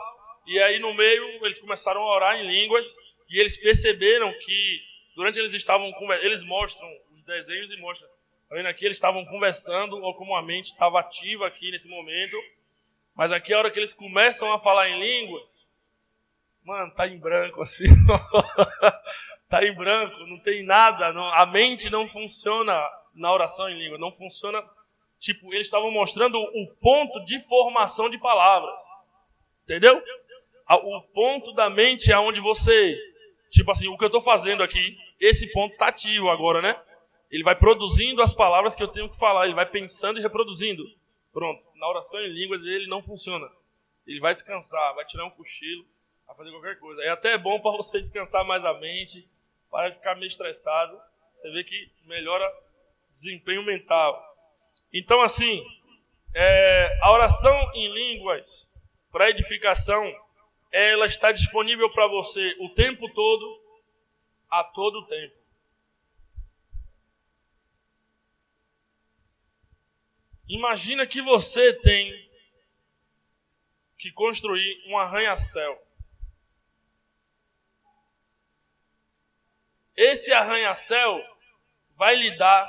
E aí no meio eles começaram a orar em línguas e eles perceberam que durante eles estavam conversando, eles mostram os desenhos e mostram. Tá vendo aqui? Eles estavam conversando, ou como a mente estava ativa aqui nesse momento. Mas aqui, a hora que eles começam a falar em línguas, mano, tá em branco assim. Tá em branco, não tem nada. A mente não funciona na oração em língua. Não funciona. Tipo, eles estavam mostrando o ponto de formação de palavras. Entendeu? O ponto da mente é onde você... Tipo assim, o que eu estou fazendo aqui, esse ponto está ativo agora, né? Ele vai produzindo as palavras que eu tenho que falar. Ele vai pensando e reproduzindo. Pronto. Na oração em línguas ele não funciona. Ele vai descansar, vai tirar um cochilo, vai fazer qualquer coisa. É até bom para você descansar mais a mente, para de ficar meio estressado. Você vê que melhora o desempenho mental. Então, assim, a oração em línguas para edificação, ela está disponível para você o tempo todo, a todo tempo. Imagina que você tem que construir um arranha-céu. Esse arranha-céu vai lhe dar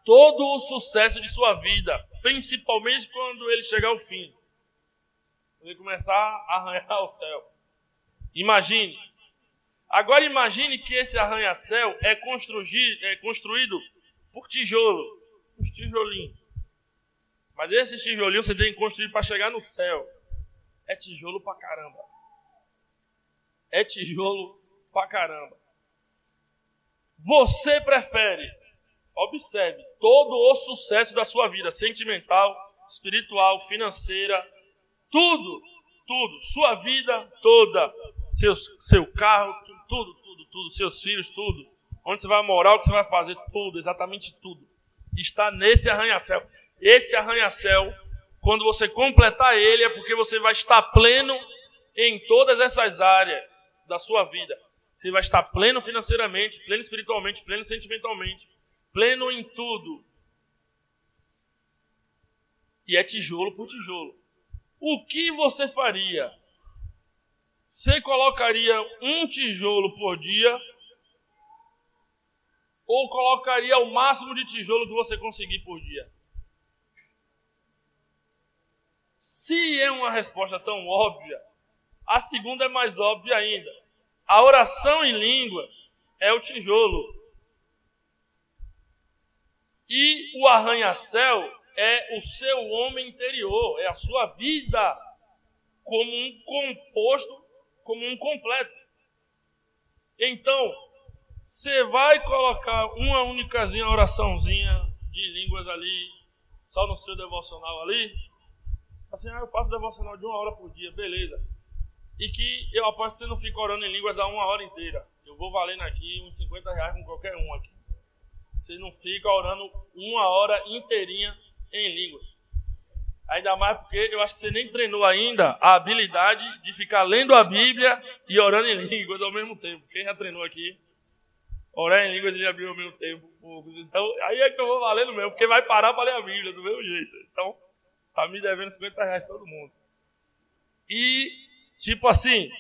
todo o sucesso de sua vida, principalmente quando ele chegar ao fim. Ele começar a arranhar o céu. Imagine. Agora imagine que esse arranha-céu é construído por tijolo. Os tijolinhos. Mas esse tijolinho você tem que construir para chegar no céu. É tijolo pra caramba. É tijolo pra caramba. Você prefere, observe, todo o sucesso da sua vida, sentimental, espiritual, financeira, tudo, sua vida toda, seu carro, tudo, seus filhos, tudo, onde você vai morar, o que você vai fazer, tudo, exatamente tudo, está nesse arranha-céu. Esse arranha-céu, quando você completar ele, é porque você vai estar pleno em todas essas áreas da sua vida. Você vai estar pleno financeiramente, pleno espiritualmente, pleno sentimentalmente, pleno em tudo. E é tijolo por tijolo. O que você faria? Você colocaria um tijolo por dia ou colocaria o máximo de tijolo que você conseguir por dia? Se é uma resposta tão óbvia, a segunda é mais óbvia ainda. A oração em línguas é o tijolo. E o arranha-céu é o seu homem interior, é a sua vida como um composto, como um completo. Então, você vai colocar uma únicazinha oraçãozinha de línguas ali, só no seu devocional ali. Assim, eu faço devocional de 1 hora por dia, beleza. E que eu aposto que você não fica orando em línguas a 1 hora inteira. Eu vou valendo aqui uns R$50 com qualquer um aqui. Você não fica orando 1 hora inteirinha em línguas. Ainda mais porque eu acho que você nem treinou ainda a habilidade de ficar lendo a Bíblia e orando em línguas ao mesmo tempo. Quem já treinou aqui? Orar em línguas e abrir ao mesmo tempo. Então, aí é que eu vou valendo mesmo, porque vai parar para ler a Bíblia do mesmo jeito. Então, tá me devendo R$50 todo mundo. E, tipo assim,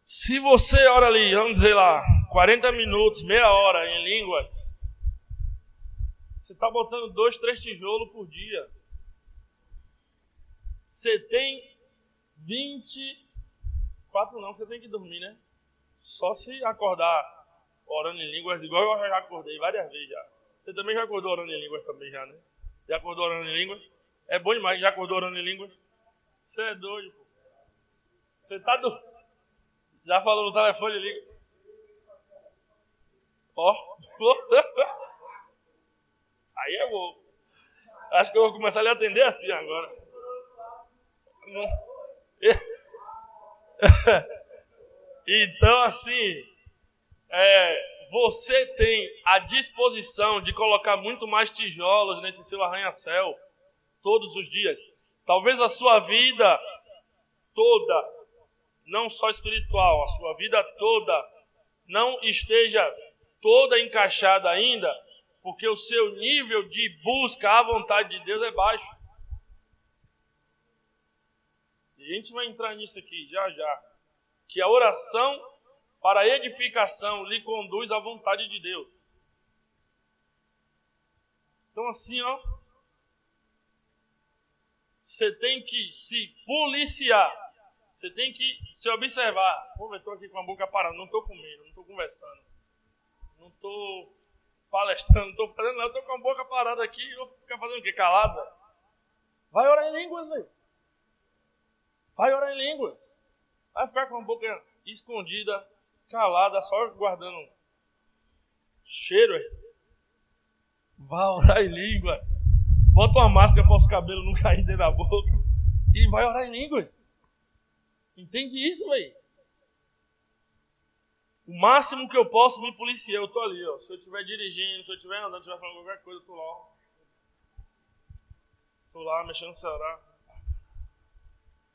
se você ora ali, vamos dizer lá, 40 minutos, meia hora em línguas, você está botando 2, 3 tijolos por dia. Você tem 24, não, você tem que dormir, né? Só se acordar orando em línguas, igual eu já acordei várias vezes já. Você também já acordou orando em línguas também já, né? Já acordou orando em línguas? É bom demais, já acordou orando em línguas? Você é doido, pô. Você tá doido? Já falou no telefone em línguas? Ó. Aí é bom. Acho que eu vou começar a lhe atender assim agora. Então, assim, você tem a disposição de colocar muito mais tijolos nesse seu arranha-céu todos os dias. Talvez a sua vida toda, não só espiritual, a sua vida toda não esteja toda encaixada ainda, porque o seu nível de busca à vontade de Deus é baixo. E a gente vai entrar nisso aqui já já. Que a oração para a edificação lhe conduz à vontade de Deus. Então assim, ó, você tem que se policiar. Você tem que se observar. Pô, eu estou aqui com a boca parada, não estou comendo, não estou conversando, não estou palestrando, não estou fazendo nada, estou com a boca parada aqui e vou ficar fazendo o quê? Calada? Vai orar em línguas, velho. Vai orar em línguas. Vai ficar com a boca escondida, calada, só guardando cheiro, velho. Vai orar em línguas. Bota uma máscara para os cabelos não caírem dentro da boca e vai orar em línguas. Entende isso, velho? O máximo que eu posso me policiar, eu tô ali, ó. Se eu estiver dirigindo, se eu estiver andando, se eu estiver falando qualquer coisa, eu tô lá, ó. Tô lá mexendo no celular,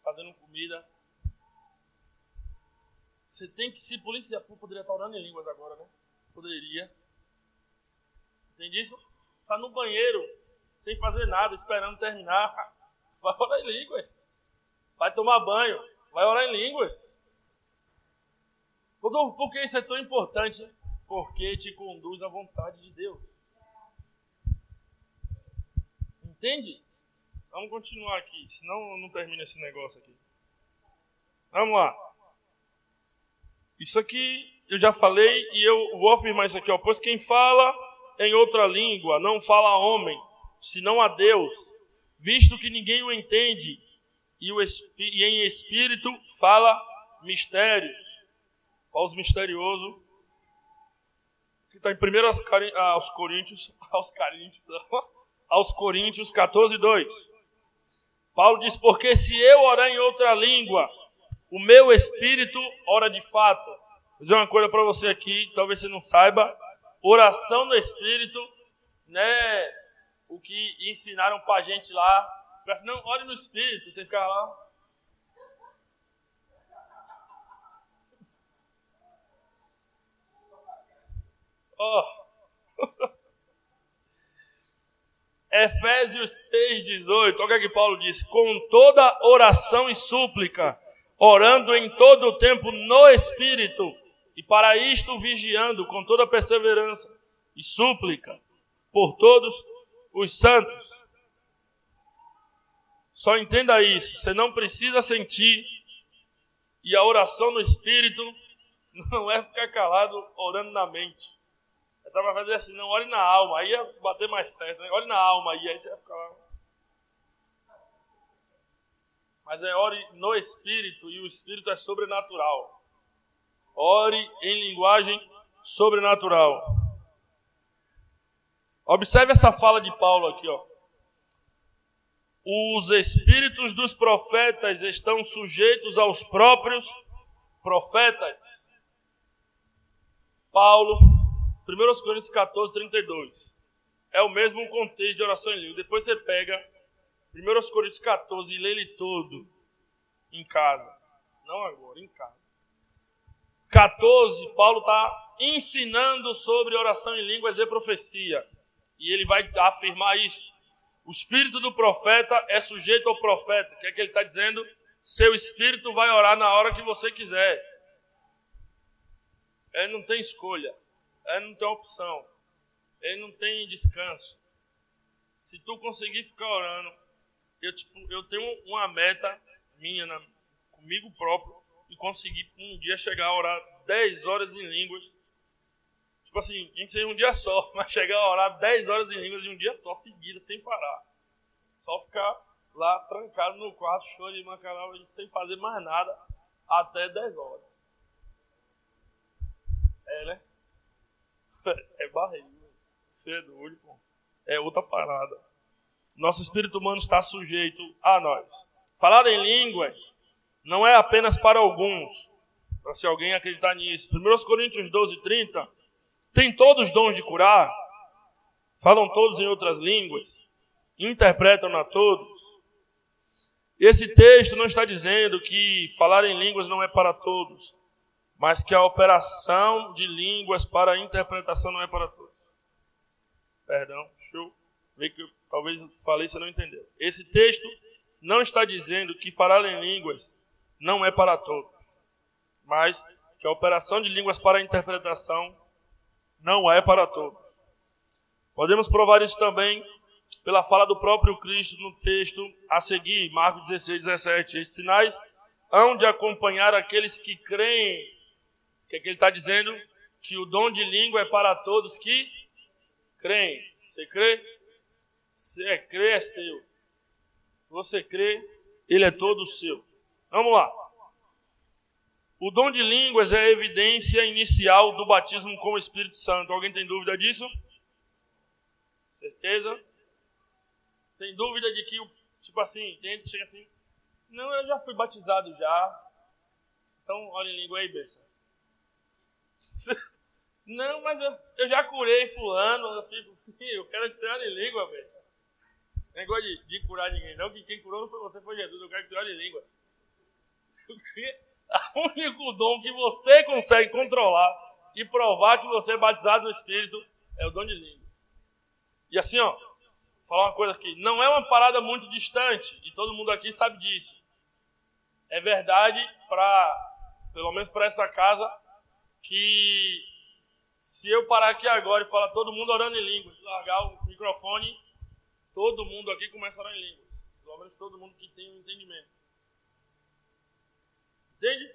fazendo comida. Você tem que se policiar. Pô, poderia estar orando em línguas agora, né? Poderia. Entende isso? Tá no banheiro, sem fazer nada, esperando terminar. Vai orar em línguas. Vai tomar banho. Vai orar em línguas. Rodolfo, por que isso é tão importante? Porque te conduz à vontade de Deus. Entende? Vamos continuar aqui, senão não termina esse negócio aqui. Vamos lá. Isso aqui eu já falei e eu vou afirmar isso aqui, ó. Pois quem fala em outra língua não fala a homem, senão a Deus, visto que ninguém o entende, e em espírito fala mistérios. Olha os misteriosos. Que está em 1 aos Coríntios 14:2. Paulo diz, porque se eu orar em outra língua, o meu espírito ora de fato. Vou dizer uma coisa para você aqui, talvez você não saiba. Oração no espírito, né? O que ensinaram para a gente lá. Assim, não, ore no espírito, você fica lá. Efésios 6:18, olha o que Paulo diz, com toda oração e súplica, orando em todo o tempo no Espírito, e para isto vigiando com toda perseverança e súplica por todos os santos. Só entenda isso, você não precisa sentir, e a oração no Espírito não é ficar calado orando na mente. Eu estava fazendo assim, não, ore na alma, aí ia bater mais certo, né? Ore na alma, aí você ia ficar lá. Mas é ore no Espírito, e o Espírito é sobrenatural. Ore em linguagem sobrenatural. Observe essa fala de Paulo aqui, ó. Os espíritos dos profetas estão sujeitos aos próprios profetas. Paulo, 1 Coríntios 14:32. É o mesmo contexto de oração em língua. Depois você pega 1 Coríntios 14 e lê ele todo em casa. Não agora, em casa. 14, Paulo está ensinando sobre oração em línguas e profecia. E ele vai afirmar isso. O espírito do profeta é sujeito ao profeta. O que é que ele está dizendo? Seu espírito vai orar na hora que você quiser. Ele não tem escolha. Ele não tem opção. Ele não tem descanso. Se tu conseguir ficar orando, eu tenho uma meta minha comigo próprio e conseguir um dia chegar a orar 10 horas em línguas. Tipo assim, tem que ser um dia só, mas chegar a orar 10 horas em línguas em um dia só, seguida, sem parar. Só ficar lá trancado no quarto, chorando e macarrão, sem fazer mais nada, até 10 horas. É, né? É barriga. Você é doido, pô. É outra parada. Nosso espírito humano está sujeito a nós. Falar em línguas não é apenas para alguns, para se alguém acreditar nisso. 1 Coríntios 12:30, tem todos os dons de curar, falam todos em outras línguas, interpretam a todos. Esse texto não está dizendo que falar em línguas não é para todos, mas que a operação de línguas para a interpretação não é para todos. Perdão, deixa eu ver que eu talvez falei e você não entendeu. Esse texto não está dizendo que falar em línguas não é para todos, mas que a operação de línguas para a interpretação não é para todos. Podemos provar isso também pela fala do próprio Cristo no texto a seguir, Marcos 16, 17. Estes sinais hão de acompanhar aqueles que creem. O que é que ele está dizendo? Que o dom de língua é para todos que creem. Você crê? Se crê, é seu. Se você crê, ele é todo seu. Vamos lá. O dom de línguas é a evidência inicial do batismo com o Espírito Santo. Alguém tem dúvida disso? Certeza? Tem dúvida de que, tipo assim, tem gente que chega assim, não, eu já fui batizado já. Então, olha em língua aí, besta. Não, mas eu já curei fulano. Eu fico assim, eu quero que você olhe em língua, besta. Não é negócio de curar ninguém, não, que quem curou não foi você, foi Jesus. Eu quero que você olhe em língua. O único dom que você consegue controlar e provar que você é batizado no Espírito é o dom de língua. E assim, ó, vou falar uma coisa aqui. Não é uma parada muito distante, e todo mundo aqui sabe disso. É verdade, pelo menos para essa casa, que se eu parar aqui agora e falar todo mundo orando em línguas, largar o microfone, todo mundo aqui começa a orar em línguas. Pelo menos todo mundo que tem um entendimento. Entende?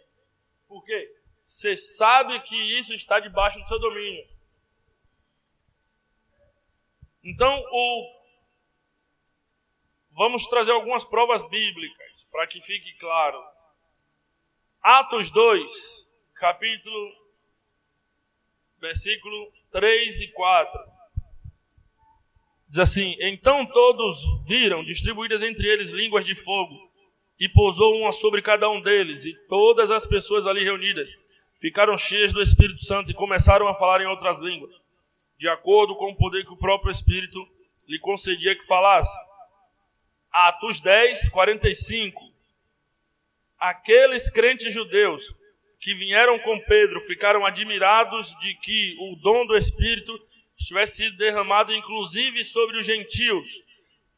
Por quê? Você sabe que isso está debaixo do seu domínio. Então, vamos trazer algumas provas bíblicas, para que fique claro. Atos 2, versículo 3 e 4. Diz assim: então todos viram distribuídas entre eles línguas de fogo, e pousou uma sobre cada um deles, e todas as pessoas ali reunidas ficaram cheias do Espírito Santo e começaram a falar em outras línguas, de acordo com o poder que o próprio Espírito lhe concedia que falasse. Atos 10, 45. Aqueles crentes judeus que vieram com Pedro ficaram admirados de que o dom do Espírito tivesse sido derramado inclusive sobre os gentios,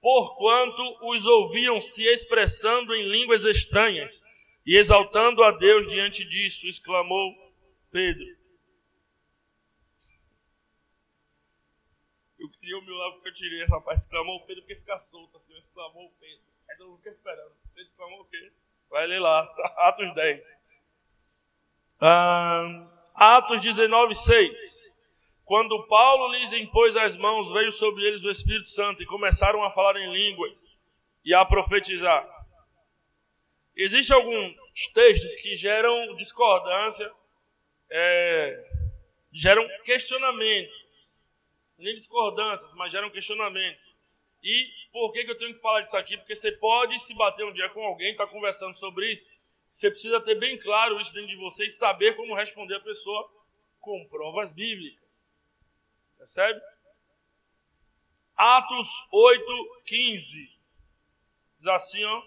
porquanto os ouviam se expressando em línguas estranhas, e exaltando a Deus diante disso, exclamou Pedro. Eu queria o meu lado porque eu tirei essa parte, exclamou Pedro, porque fica solto assim, exclamou Pedro. Aí todo mundo fica esperando. Pedro exclamou o quê? Vai ler lá, Atos 10. Atos 19, 6. Quando Paulo lhes impôs as mãos, veio sobre eles o Espírito Santo e começaram a falar em línguas e a profetizar. Existem alguns textos que geram discordância, geram questionamento. Nem discordâncias, mas geram questionamento. E por que eu tenho que falar disso aqui? Porque você pode se bater um dia com alguém, estar conversando sobre isso. Você precisa ter bem claro isso dentro de você e saber como responder a pessoa com provas bíblicas. Percebe? Atos 8, 15. Diz assim, ó.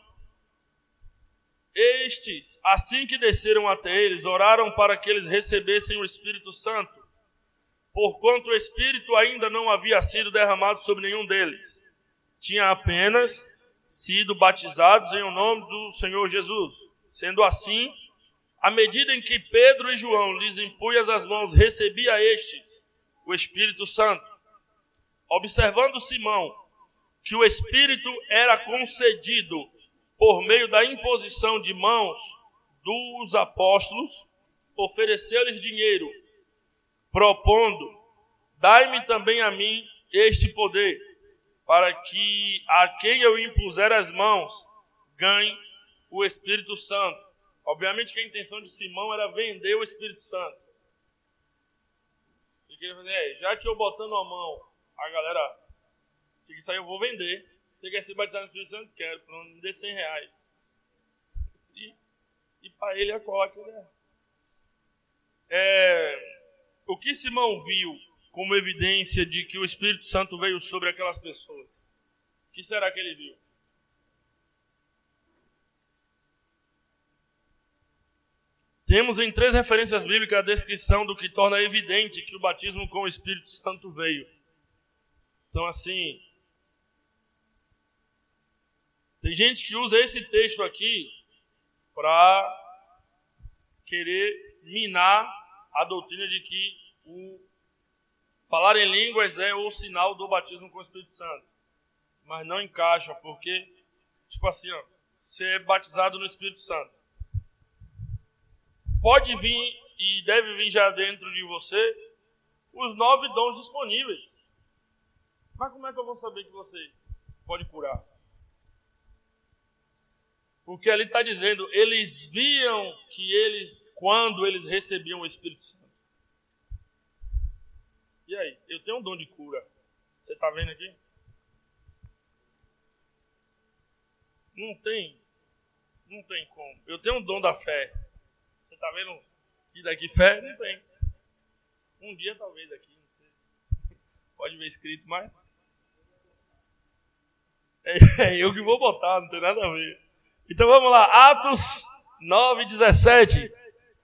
Estes, assim que desceram até eles, oraram para que eles recebessem o Espírito Santo, porquanto o Espírito ainda não havia sido derramado sobre nenhum deles. Tinha apenas sido batizados em o nome do Senhor Jesus. Sendo assim, à medida em que Pedro e João lhes impunham as mãos, recebia estes o Espírito Santo. Observando Simão que o Espírito era concedido por meio da imposição de mãos dos apóstolos, ofereceu-lhes dinheiro, propondo: dai-me também a mim este poder, para que a quem eu impuser as mãos ganhe o Espírito Santo. Obviamente que a intenção de Simão era vender o Espírito Santo. Ele queria fazer, já que eu botando a mão, a galera, que isso aí eu vou vender. Você quer ser batizado no Espírito Santo? Quero, pronto, me dê R$100. E para ele a cola que ele o que Simão viu como evidência de que o Espírito Santo veio sobre aquelas pessoas? O que será que ele viu? Temos em 3 referências bíblicas a descrição do que torna evidente que o batismo com o Espírito Santo veio. Então, assim, tem gente que usa esse texto aqui para querer minar a doutrina de que o falar em línguas é o sinal do batismo com o Espírito Santo. mas não encaixa, porque, tipo assim, ó, você é batizado no Espírito Santo. Pode vir e deve vir já dentro de você os 9 dons disponíveis. Mas como é que eu vou saber que você pode curar? Porque ali está dizendo, eles viam que quando eles recebiam o Espírito Santo. E aí, eu tenho um dom de cura. Você está vendo aqui? Não tem como. Eu tenho um dom da fé. Você está vendo isso daqui, fé? Não tem. Um dia talvez aqui, não sei. Pode ver escrito, mas é eu que vou botar, não tem nada a ver. Então vamos lá, Atos 9:17.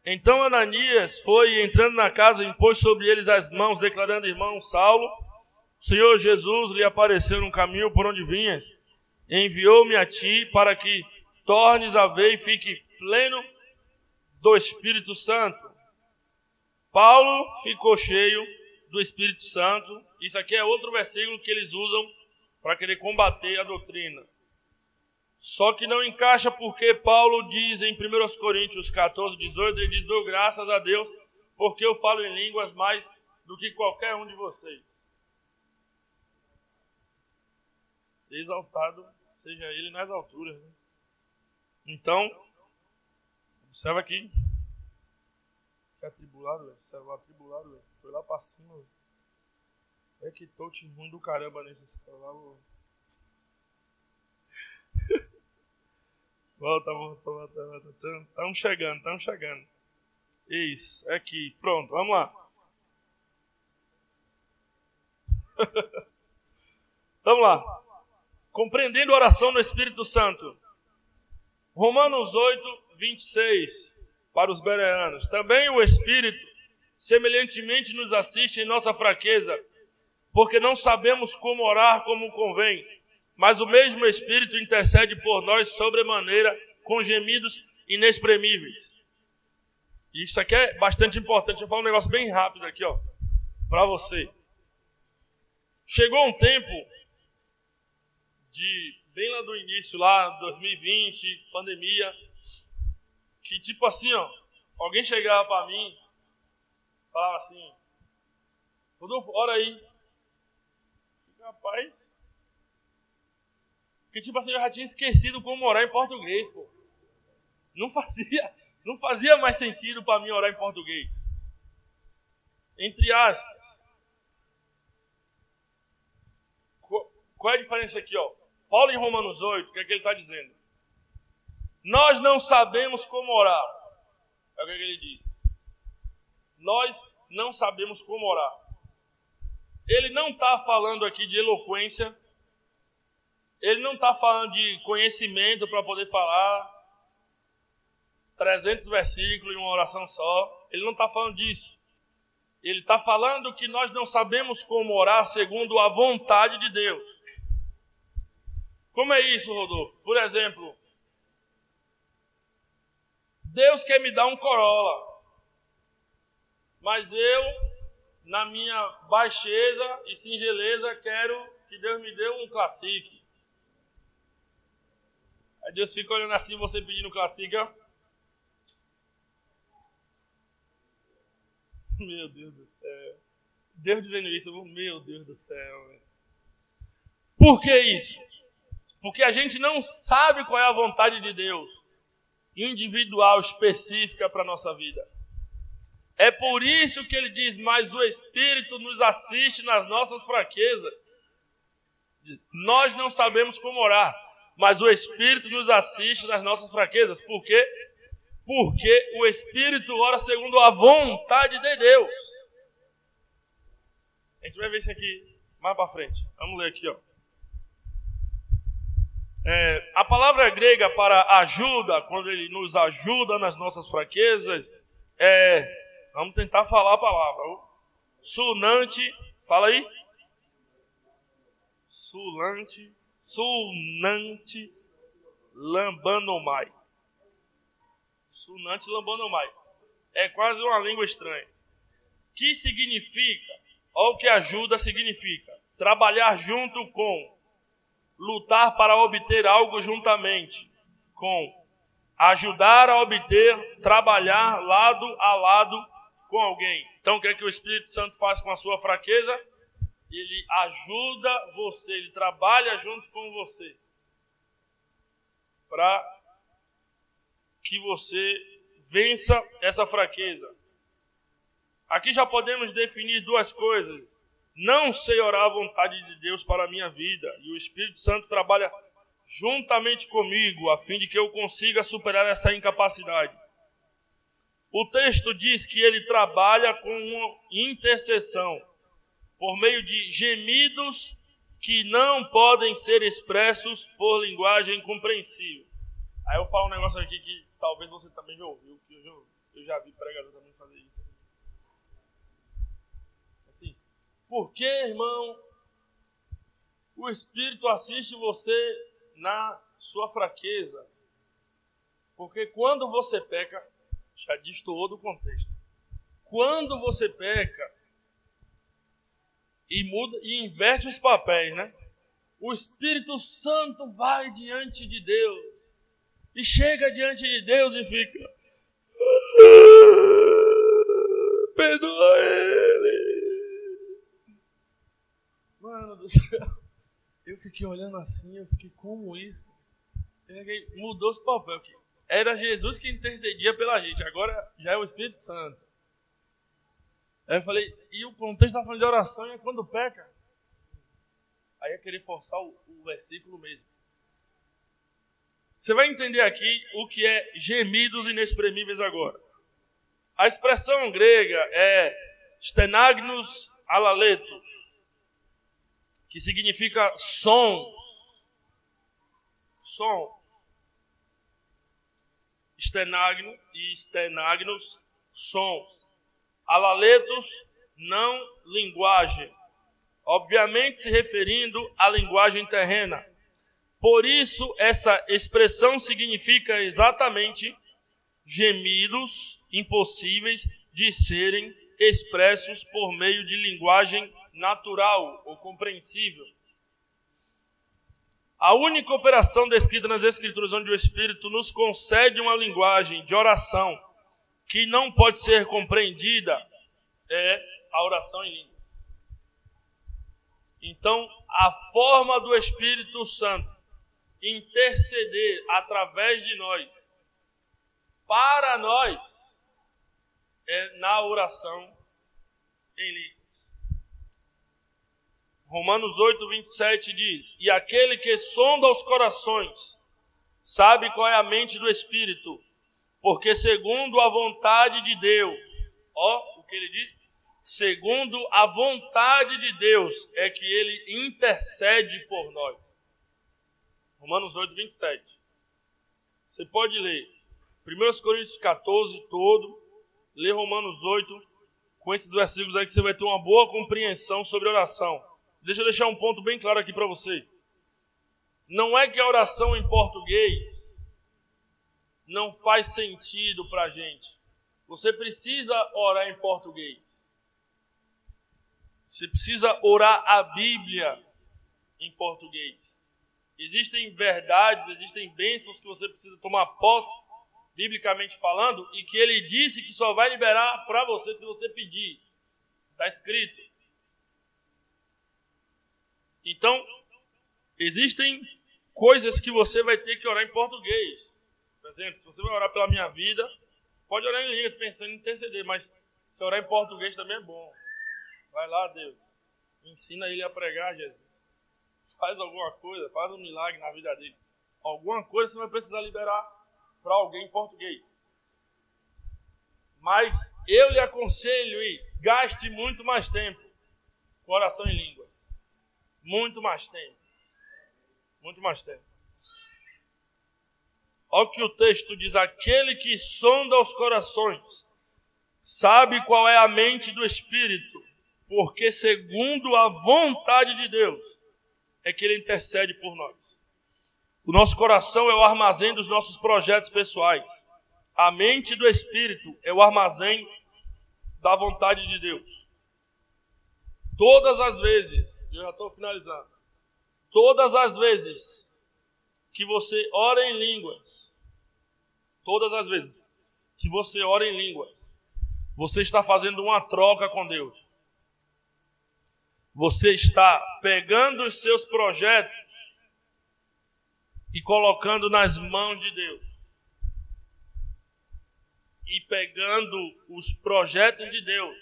Então Ananias foi entrando na casa, impôs sobre eles as mãos, declarando: irmão Saulo, o Senhor Jesus lhe apareceu no caminho por onde vinhas, enviou-me a ti para que tornes a ver e fique pleno do Espírito Santo. Paulo ficou cheio do Espírito Santo. Isso aqui é outro versículo que eles usam para querer combater a doutrina. Só que não encaixa porque Paulo diz em 1 Coríntios 14:18, ele diz: dou graças a Deus porque eu falo em línguas mais do que qualquer um de vocês. Exaltado seja ele nas alturas. Né? Então, observa aqui. Atribulado, velho. Céu atribulado, velho. Foi lá pra cima, velho. É que touch ruim do caramba nesse celular, velho. Volta. Estamos chegando. Isso, aqui. Pronto, vamos lá. Vamos lá. Compreendendo a oração do Espírito Santo. Romanos 8:26. Para os bereanos. Também o Espírito, semelhantemente, nos assiste em nossa fraqueza, porque não sabemos como orar como convém, mas o mesmo Espírito intercede por nós sobremaneira com gemidos inexprimíveis. Isso aqui é bastante importante. Eu vou falar um negócio bem rápido aqui, ó, para você. Chegou um tempo bem lá do início, lá 2020, pandemia, que tipo assim, ó, alguém chegava pra mim, falava assim: Rodolfo, ora aí. Rapaz, que tipo assim, eu já tinha esquecido como orar em português, pô. Não fazia mais sentido pra mim orar em português. Entre aspas. Qual é a diferença aqui, ó? Paulo em Romanos 8, o que é que ele está dizendo? Nós não sabemos como orar. É o que ele diz. Nós não sabemos como orar. Ele não está falando aqui de eloquência. Ele não está falando de conhecimento para poder falar 300 versículos em uma oração só. Ele não está falando disso. Ele está falando que nós não sabemos como orar segundo a vontade de Deus. Como é isso, Rodolfo? Por exemplo, Deus quer me dar um Corolla, mas eu, na minha baixeza e singeleza, quero que Deus me dê um Classic. Aí Deus fica olhando assim, você pedindo um Classic, ó. Meu Deus do céu. Deus dizendo isso, meu Deus do céu. Véio. Por que isso? Porque a gente não sabe qual é a vontade de Deus, individual, específica para a nossa vida. É por isso que ele diz, mas o Espírito nos assiste nas nossas fraquezas. Nós não sabemos como orar, mas o Espírito nos assiste nas nossas fraquezas. Por quê? Porque o Espírito ora segundo a vontade de Deus. A gente vai ver isso aqui mais para frente. Vamos ler aqui, ó. A palavra grega para ajuda, quando ele nos ajuda nas nossas fraquezas, vamos tentar falar a palavra. Sunante, fala aí. Sunante lambanomai. Sunante lambanomai. É quase uma língua estranha. Que significa, ou que ajuda significa, trabalhar junto com, lutar para obter algo juntamente com ajudar a obter, trabalhar lado a lado com alguém. Então, o que é que o Espírito Santo faz com a sua fraqueza? Ele ajuda você, ele trabalha junto com você para que você vença essa fraqueza. Aqui já podemos definir duas coisas. Não sei orar a vontade de Deus para a minha vida, e o Espírito Santo trabalha juntamente comigo, a fim de que eu consiga superar essa incapacidade. O texto diz que ele trabalha com uma intercessão, por meio de gemidos que não podem ser expressos por linguagem compreensível. Aí eu falo um negócio aqui que talvez você também já ouviu, que eu já vi pregador também fazer isso. Assim, por que, irmão, o Espírito assiste você na sua fraqueza? Porque quando você peca, já diz todo o contexto. Quando você peca e muda e inverte os papéis, né? O Espírito Santo vai diante de Deus e chega diante de Deus e fica: perdoa ele. Mano do céu, eu fiquei olhando assim, eu fiquei, como isso? Mudou os papéis. Era Jesus que intercedia pela gente, agora já é o Espírito Santo. Aí eu falei, e o contexto está falando de oração, e é quando peca. Aí é querer forçar o versículo mesmo. Você vai entender aqui o que é gemidos inexprimíveis agora. A expressão grega é stenagnos alaletos, que significa som. Stenagno e stenagnos, sons. Alaletos, não linguagem. Obviamente se referindo à linguagem terrena. Por isso, essa expressão significa exatamente gemidos impossíveis de serem expressos por meio de linguagem natural ou compreensível. A única operação descrita nas Escrituras onde o Espírito nos concede uma linguagem de oração que não pode ser compreendida é a oração em línguas. Então, a forma do Espírito Santo interceder através de nós, para nós, é na oração em línguas. Romanos 8:27 diz: e aquele que sonda os corações sabe qual é a mente do Espírito, porque segundo a vontade de Deus, o que ele diz? Segundo a vontade de Deus é que ele intercede por nós. Romanos 8:27. Você pode ler 1 Coríntios 14 todo, ler Romanos 8, com esses versículos aí que você vai ter uma boa compreensão sobre oração. Deixa eu deixar um ponto bem claro aqui para você. Não é que a oração em português não faz sentido para a gente. Você precisa orar em português. Você precisa orar a Bíblia em português. Existem verdades, existem bênçãos que você precisa tomar posse, biblicamente falando, e que ele disse que só vai liberar para você se você pedir. Está escrito. Então, existem coisas que você vai ter que orar em português. Por exemplo, se você vai orar pela minha vida, pode orar em língua pensando em interceder, mas se orar em português também é bom. Vai lá, Deus. Ensina ele a pregar, Jesus. Faz alguma coisa, faz um milagre na vida dele. Alguma coisa você vai precisar liberar para alguém em português. Mas eu lhe aconselho gaste muito mais tempo com oração em línguas. Muito mais tempo. Muito mais tempo. Olha o que o texto diz: aquele que sonda os corações sabe qual é a mente do Espírito, porque segundo a vontade de Deus é que ele intercede por nós. O nosso coração é o armazém dos nossos projetos pessoais. A mente do Espírito é o armazém da vontade de Deus. Todas as vezes, eu já estou finalizando, todas as vezes que você ora em línguas, todas as vezes que você ora em línguas, você está fazendo uma troca com Deus. Você está pegando os seus projetos e colocando nas mãos de Deus. E pegando os projetos de Deus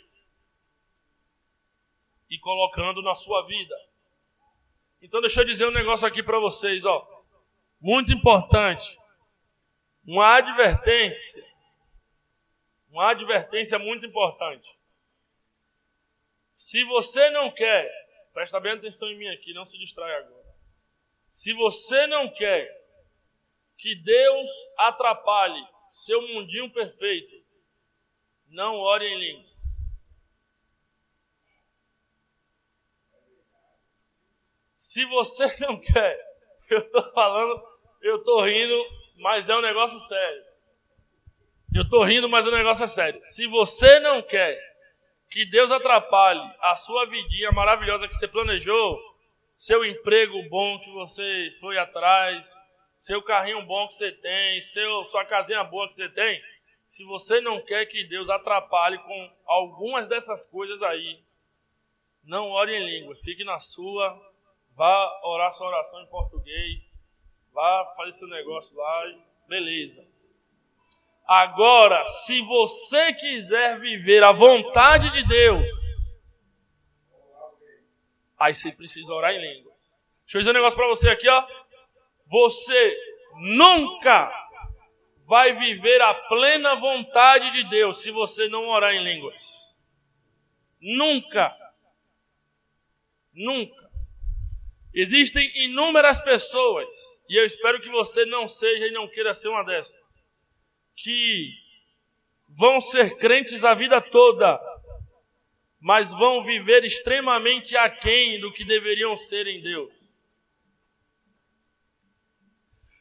e colocando na sua vida. Então deixa eu dizer um negócio aqui para vocês, muito importante. Uma advertência muito importante. Se você não quer, presta bem atenção em mim aqui, não se distrai agora. Se você não quer que Deus atrapalhe seu mundinho perfeito, não ore em línguas. Se você não quer, eu estou rindo, mas é um negócio sério. Eu estou rindo, mas o negócio é sério. Se você não quer que Deus atrapalhe a sua vidinha maravilhosa que você planejou, seu emprego bom que você foi atrás, seu carrinho bom que você tem, sua casinha boa que você tem, se você não quer que Deus atrapalhe com algumas dessas coisas aí, não ore em língua, fique na sua, vá orar sua oração em português, vá fazer seu negócio lá e beleza. Agora, se você quiser viver a vontade de Deus, aí você precisa orar em línguas. Deixa eu dizer um negócio para você aqui, Você nunca vai viver a plena vontade de Deus se você não orar em línguas. Nunca. Nunca. Existem inúmeras pessoas, e eu espero que você não seja e não queira ser uma dessas, que vão ser crentes a vida toda, mas vão viver extremamente aquém do que deveriam ser em Deus.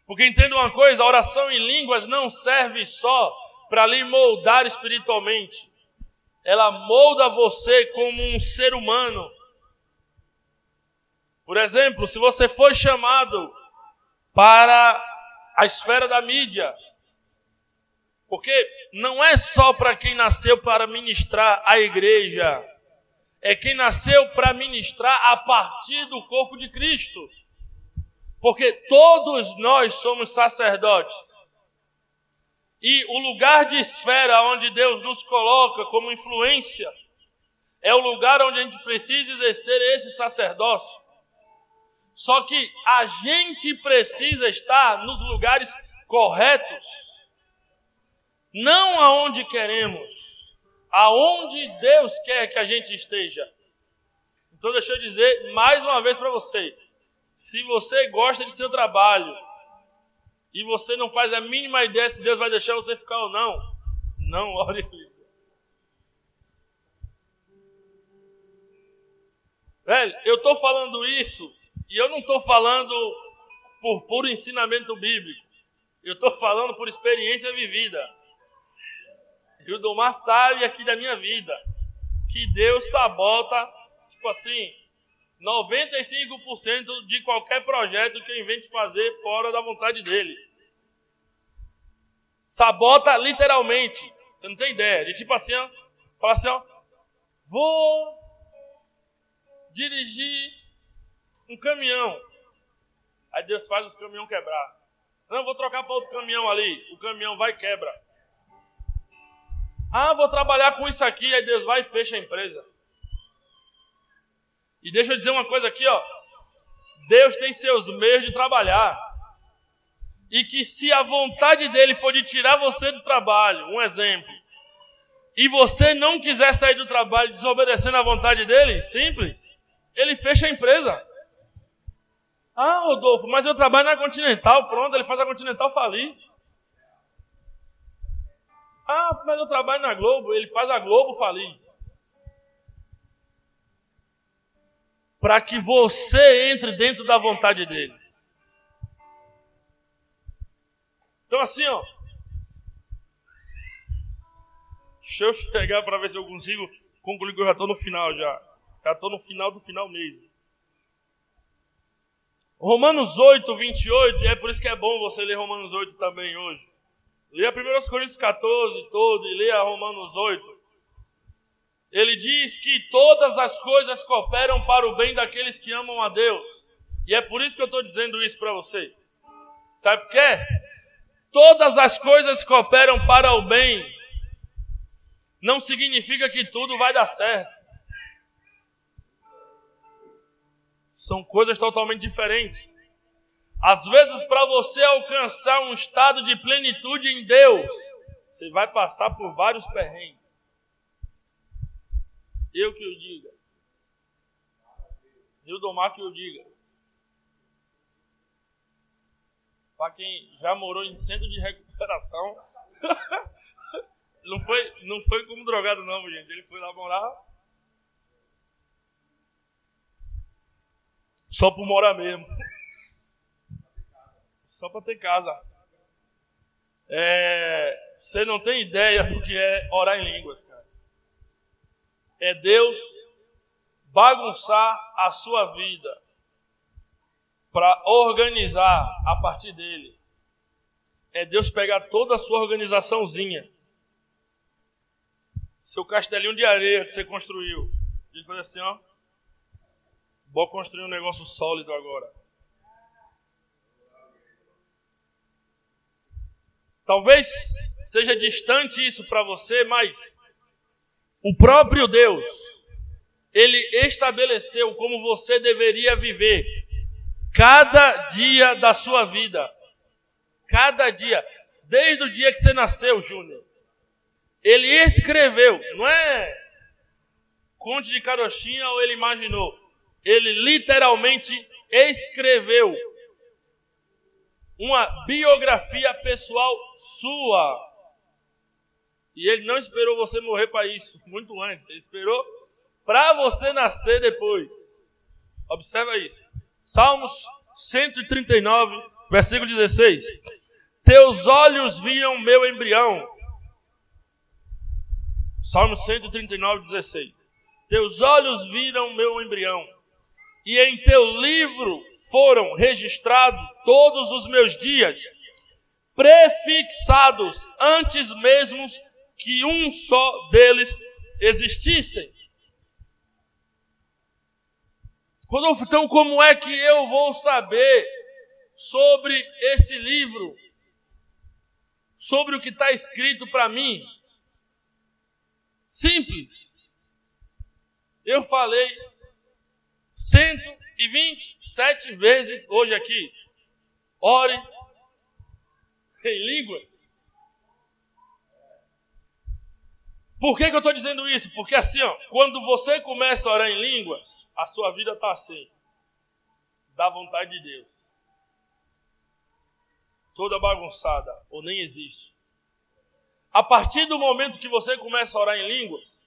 Porque entenda uma coisa, a oração em línguas não serve só para lhe moldar espiritualmente. Ela molda você como um ser humano. Por exemplo, se você foi chamado para a esfera da mídia, porque não é só para quem nasceu para ministrar a igreja, é quem nasceu para ministrar a partir do corpo de Cristo. Porque todos nós somos sacerdotes. E o lugar de esfera onde Deus nos coloca como influência é o lugar onde a gente precisa exercer esse sacerdócio. Só que a gente precisa estar nos lugares corretos. Não aonde queremos, aonde Deus quer que a gente esteja. Então deixa eu dizer mais uma vez para você. Se você gosta de seu trabalho e você não faz a mínima ideia se Deus vai deixar você ficar ou não, não ore em línguas. Velho, eu estou falando isso e eu não estou falando por puro ensinamento bíblico. Eu estou falando por experiência vivida. E o Domar sabe aqui da minha vida que Deus sabota, 95% de qualquer projeto que eu invente fazer fora da vontade dele. Sabota literalmente. Você não tem ideia. De fala assim, vou dirigir um caminhão. Aí Deus faz os caminhões quebrar. Não, vou trocar para outro caminhão ali. O caminhão vai e quebra. Vou trabalhar com isso aqui. Aí Deus vai e fecha a empresa. E deixa eu dizer uma coisa aqui, Deus tem seus meios de trabalhar. E que se a vontade dele for de tirar você do trabalho, um exemplo, e você não quiser sair do trabalho desobedecendo a vontade dele, simples, ele fecha a empresa. Rodolfo, mas eu trabalho na Continental, pronto, ele faz a Continental falir. Mas eu trabalho na Globo, ele faz a Globo falir. Para que você entre dentro da vontade dele. Então assim, deixa eu chegar para ver se eu consigo concluir, que eu já estou no final já. Já estou no final do final mesmo. Romanos 8, 28, e é por isso que é bom você ler Romanos 8 também hoje. Leia 1 Coríntios 14 todo e leia Romanos 8. Ele diz que todas as coisas cooperam para o bem daqueles que amam a Deus. E é por isso que eu estou dizendo isso para você. Sabe por quê? Todas as coisas cooperam para o bem. Não significa que tudo vai dar certo. São coisas totalmente diferentes. Às vezes, para você alcançar um estado de plenitude em Deus, você vai passar por vários perrengues. Eu que o diga. Hildomar que o diga. Para quem já morou em centro de recuperação, não foi como drogado não, gente. Ele foi lá morar só por morar mesmo. Só para ter casa. Você não tem ideia do que é orar em línguas, cara. É Deus bagunçar a sua vida para organizar a partir dele. É Deus pegar toda a sua organizaçãozinha, seu castelinho de areia que você construiu, ele fazer assim, ó, vou construir um negócio sólido agora. Talvez seja distante isso para você, mas o próprio Deus, ele estabeleceu como você deveria viver cada dia da sua vida. Cada dia. Desde o dia que você nasceu, Júnior. Ele escreveu. Não é Conde de Carochinha ou ele imaginou. Ele literalmente escreveu uma biografia pessoal sua. E ele não esperou você morrer para isso, muito antes. Ele esperou para você nascer depois. Observa isso. Salmos 139, versículo 16. Teus olhos viam meu embrião. Salmos 139, 16. Teus olhos viram meu embrião. E em teu livro foram registrados todos os meus dias, prefixados antes mesmo que um só deles existissem. Rodolfo, então como é que eu vou saber sobre esse livro? Sobre o que está escrito para mim? Simples. Eu falei 127 vezes hoje aqui. Ore em línguas. Por que eu estou dizendo isso? Porque assim, ó, quando você começa a orar em línguas, a sua vida está assim, da vontade de Deus. Toda bagunçada, ou nem existe. A partir do momento que você começa a orar em línguas,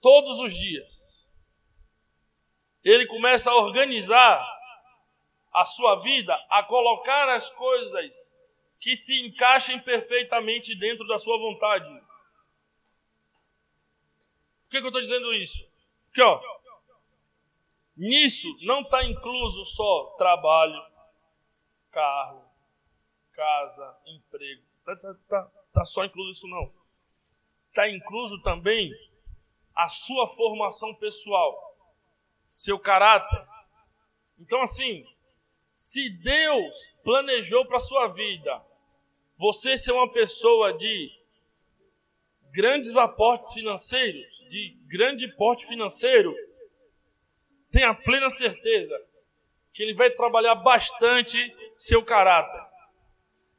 todos os dias, ele começa a organizar a sua vida, a colocar as coisas que se encaixem perfeitamente dentro da sua vontade. Por que eu estou dizendo isso? Porque, ó, nisso não está incluso só trabalho, carro, casa, emprego. Tá só incluso isso não. Está incluso também a sua formação pessoal, seu caráter. Então assim, se Deus planejou para a sua vida você ser uma pessoa de grandes aportes financeiros, de grande porte financeiro, tenha plena certeza que ele vai trabalhar bastante seu caráter.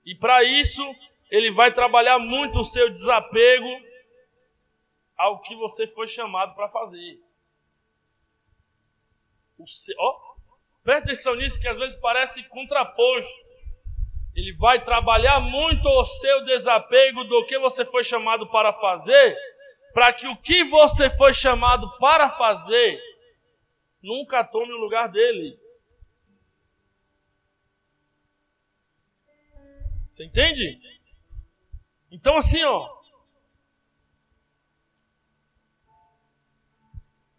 E para isso, ele vai trabalhar muito o seu desapego ao que você foi chamado para fazer. Presta atenção nisso, que às vezes parece contraposto. Ele vai trabalhar muito o seu desapego do que você foi chamado para fazer, para que o que você foi chamado para fazer nunca tome o lugar dele. Você entende? Então assim, ó,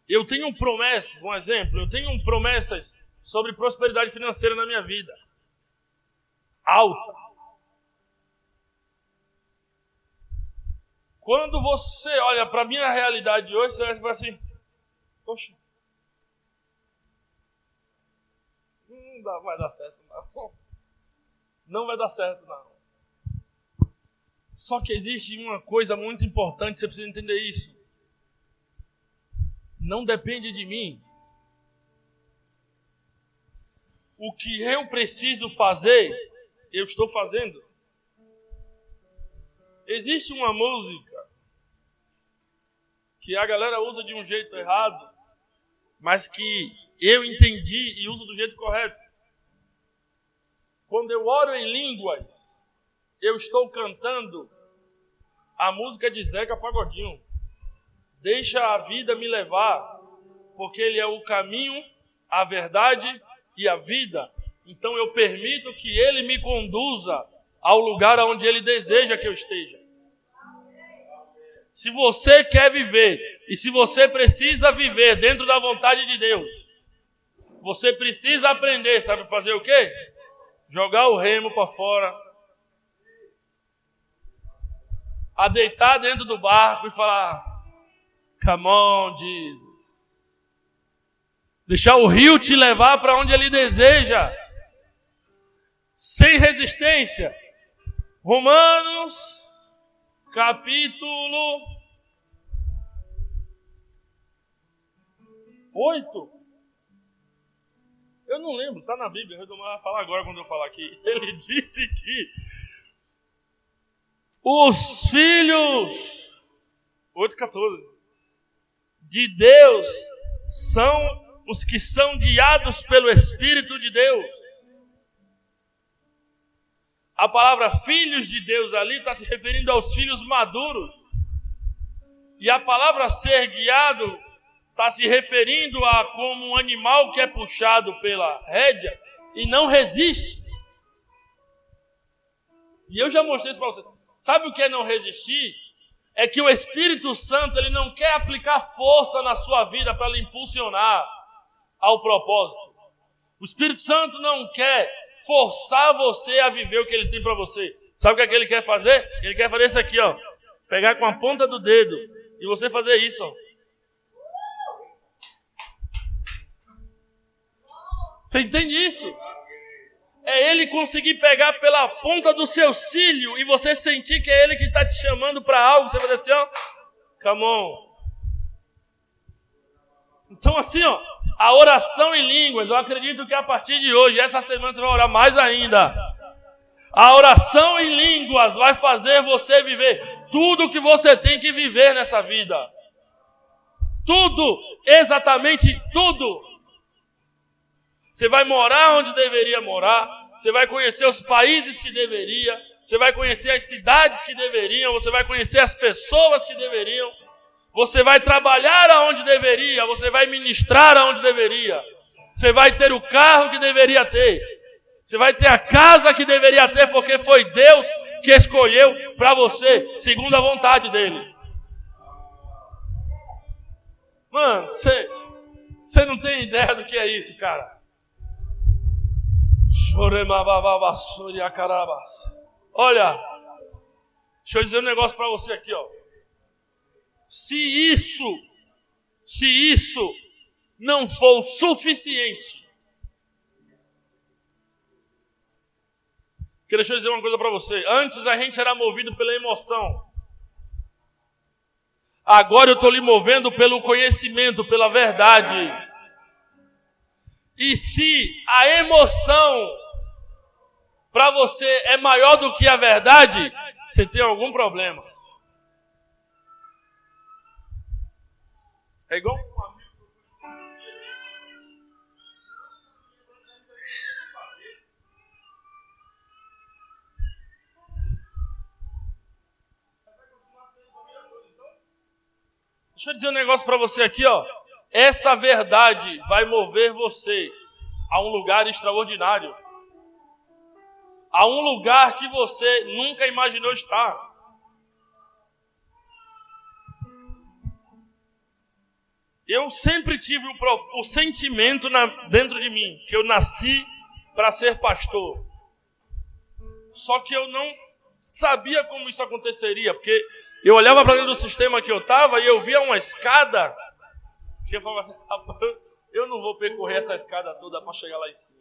eu tenho promessas, um exemplo, eu tenho promessas sobre prosperidade financeira na minha vida. Alta. Quando você olha para a minha realidade hoje, você vai falar assim, poxa, não vai dar certo não. Não vai dar certo não. Só que existe uma coisa muito importante, você precisa entender isso. Não depende de mim. O que eu preciso fazer, eu estou fazendo. Existe uma música que a galera usa de um jeito errado, mas que eu entendi e uso do jeito correto. Quando eu oro em línguas, eu estou cantando a música de Zeca Pagodinho. Deixa a vida me levar, porque ele é o caminho, a verdade e a vida. Então eu permito que ele me conduza ao lugar onde ele deseja que eu esteja. Se você quer viver e se você precisa viver dentro da vontade de Deus, você precisa aprender, sabe fazer o quê? Jogar o remo para fora, a deitar dentro do barco e falar, come on, Jesus. Deixar o rio te levar para onde ele deseja, sem resistência. Romanos capítulo 8. Eu não lembro, está na Bíblia, eu vou falar agora quando eu falar aqui. Ele disse que os filhos 8:14 de Deus são os que são guiados pelo Espírito de Deus. A palavra filhos de Deus ali está se referindo aos filhos maduros. E a palavra ser guiado está se referindo a como um animal que é puxado pela rédea e não resiste. E eu já mostrei isso para você. Sabe o que é não resistir? É que o Espírito Santo ele não quer aplicar força na sua vida para lhe impulsionar ao propósito. O Espírito Santo não quer forçar você a viver o que ele tem para você. Sabe o que é que ele quer fazer? Ele quer fazer isso aqui, ó. Pegar com a ponta do dedo e você fazer isso, ó. Você entende isso? É ele conseguir pegar pela ponta do seu cílio e você sentir que é ele que está te chamando para algo. Você vai dizer assim, ó, come on. Então assim, ó, a oração em línguas, eu acredito que a partir de hoje, essa semana você vai orar mais ainda. A oração em línguas vai fazer você viver tudo o que você tem que viver nessa vida. Tudo, exatamente tudo. Você vai morar onde deveria morar, você vai conhecer os países que deveria, você vai conhecer as cidades que deveriam, você vai conhecer as pessoas que deveriam, você vai trabalhar aonde deveria, você vai ministrar aonde deveria, você vai ter o carro que deveria ter, você vai ter a casa que deveria ter, porque foi Deus que escolheu para você, segundo a vontade dele. Mano, você não tem ideia do que é isso, cara. Olha, deixa eu dizer um negócio para você aqui, ó. Se isso não for o suficiente, porque deixa eu dizer uma coisa para você. Antes a gente era movido pela emoção. Agora eu estou lhe movendo pelo conhecimento, pela verdade. E se a emoção para você é maior do que a verdade, você tem algum problema. É igual um amigo. Deixa eu dizer um negócio para você aqui, ó. Essa verdade vai mover você a um lugar extraordinário. A um lugar que você nunca imaginou estar. Eu sempre tive o sentimento dentro de mim que eu nasci para ser pastor. Só que eu não sabia como isso aconteceria, porque eu olhava para dentro do sistema que eu estava e eu via uma escada que eu falava assim, eu não vou percorrer essa escada toda para chegar lá em cima.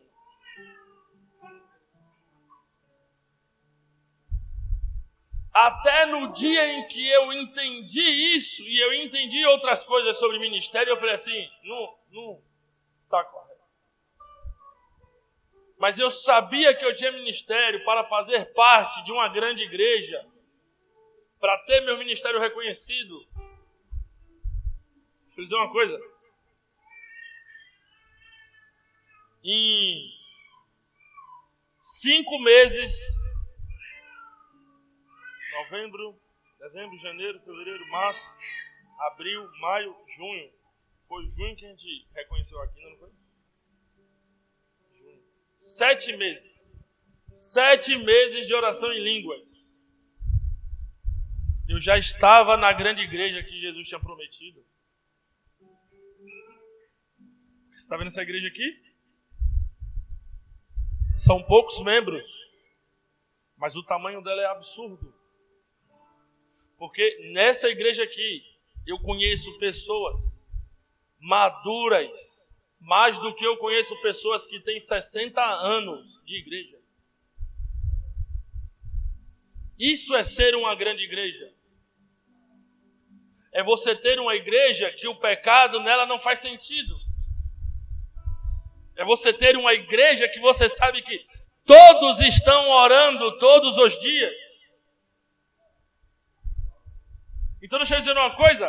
Até no dia em que eu entendi isso e eu entendi outras coisas sobre ministério, eu falei assim, não está correto. Mas eu sabia que eu tinha ministério para fazer parte de uma grande igreja, para ter meu ministério reconhecido. Deixa eu dizer uma coisa. Em 5 meses, novembro, dezembro, janeiro, fevereiro, março, abril, maio, junho. Foi junho que a gente reconheceu aqui, não foi? Junho. 7 meses. 7 meses de oração em línguas. Eu já estava na grande igreja que Jesus tinha prometido. Você está vendo essa igreja aqui? São poucos membros, mas o tamanho dela é absurdo. Porque nessa igreja aqui, eu conheço pessoas maduras, mais do que eu conheço pessoas que têm 60 anos de igreja. Isso é ser uma grande igreja. É você ter uma igreja que o pecado nela não faz sentido. É você ter uma igreja que você sabe que todos estão orando todos os dias. Então deixa eu dizer uma coisa.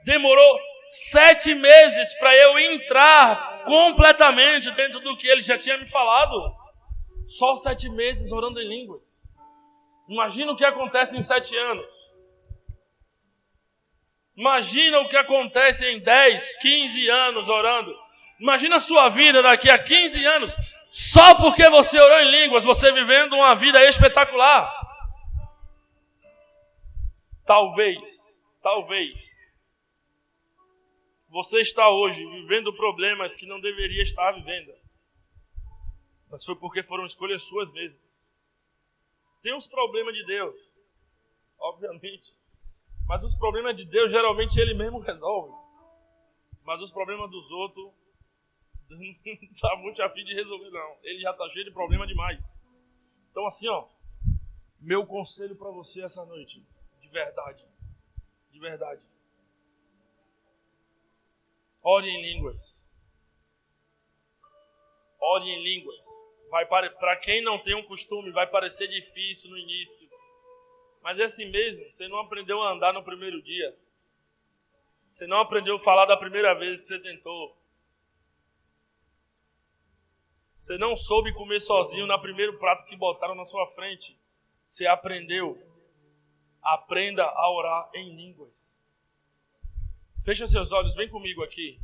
Demorou 7 meses para eu entrar completamente dentro do que ele já tinha me falado. Só 7 meses orando em línguas. Imagina o que acontece em 7 anos. Imagina o que acontece em 10, 15 anos orando. Imagina a sua vida daqui a 15 anos, só porque você orou em línguas, você vivendo uma vida espetacular. Talvez, você está hoje vivendo problemas que não deveria estar vivendo. Mas foi porque foram escolhas suas mesmo. Tem os problemas de Deus, obviamente. Mas os problemas de Deus, geralmente, Ele mesmo resolve. Mas os problemas dos outros, não está muito a fim de resolver, não. Ele já está cheio de problema demais. Então, assim, meu conselho para você essa noite, de verdade, ore em línguas. Ore em línguas. Para quem não tem um costume, vai parecer difícil no início. Mas é assim mesmo, você não aprendeu a andar no primeiro dia. Você não aprendeu a falar da primeira vez que você tentou. Você não soube comer sozinho no primeiro prato que botaram na sua frente. Você aprendeu. Aprenda a orar em línguas. Fecha seus olhos, vem comigo aqui.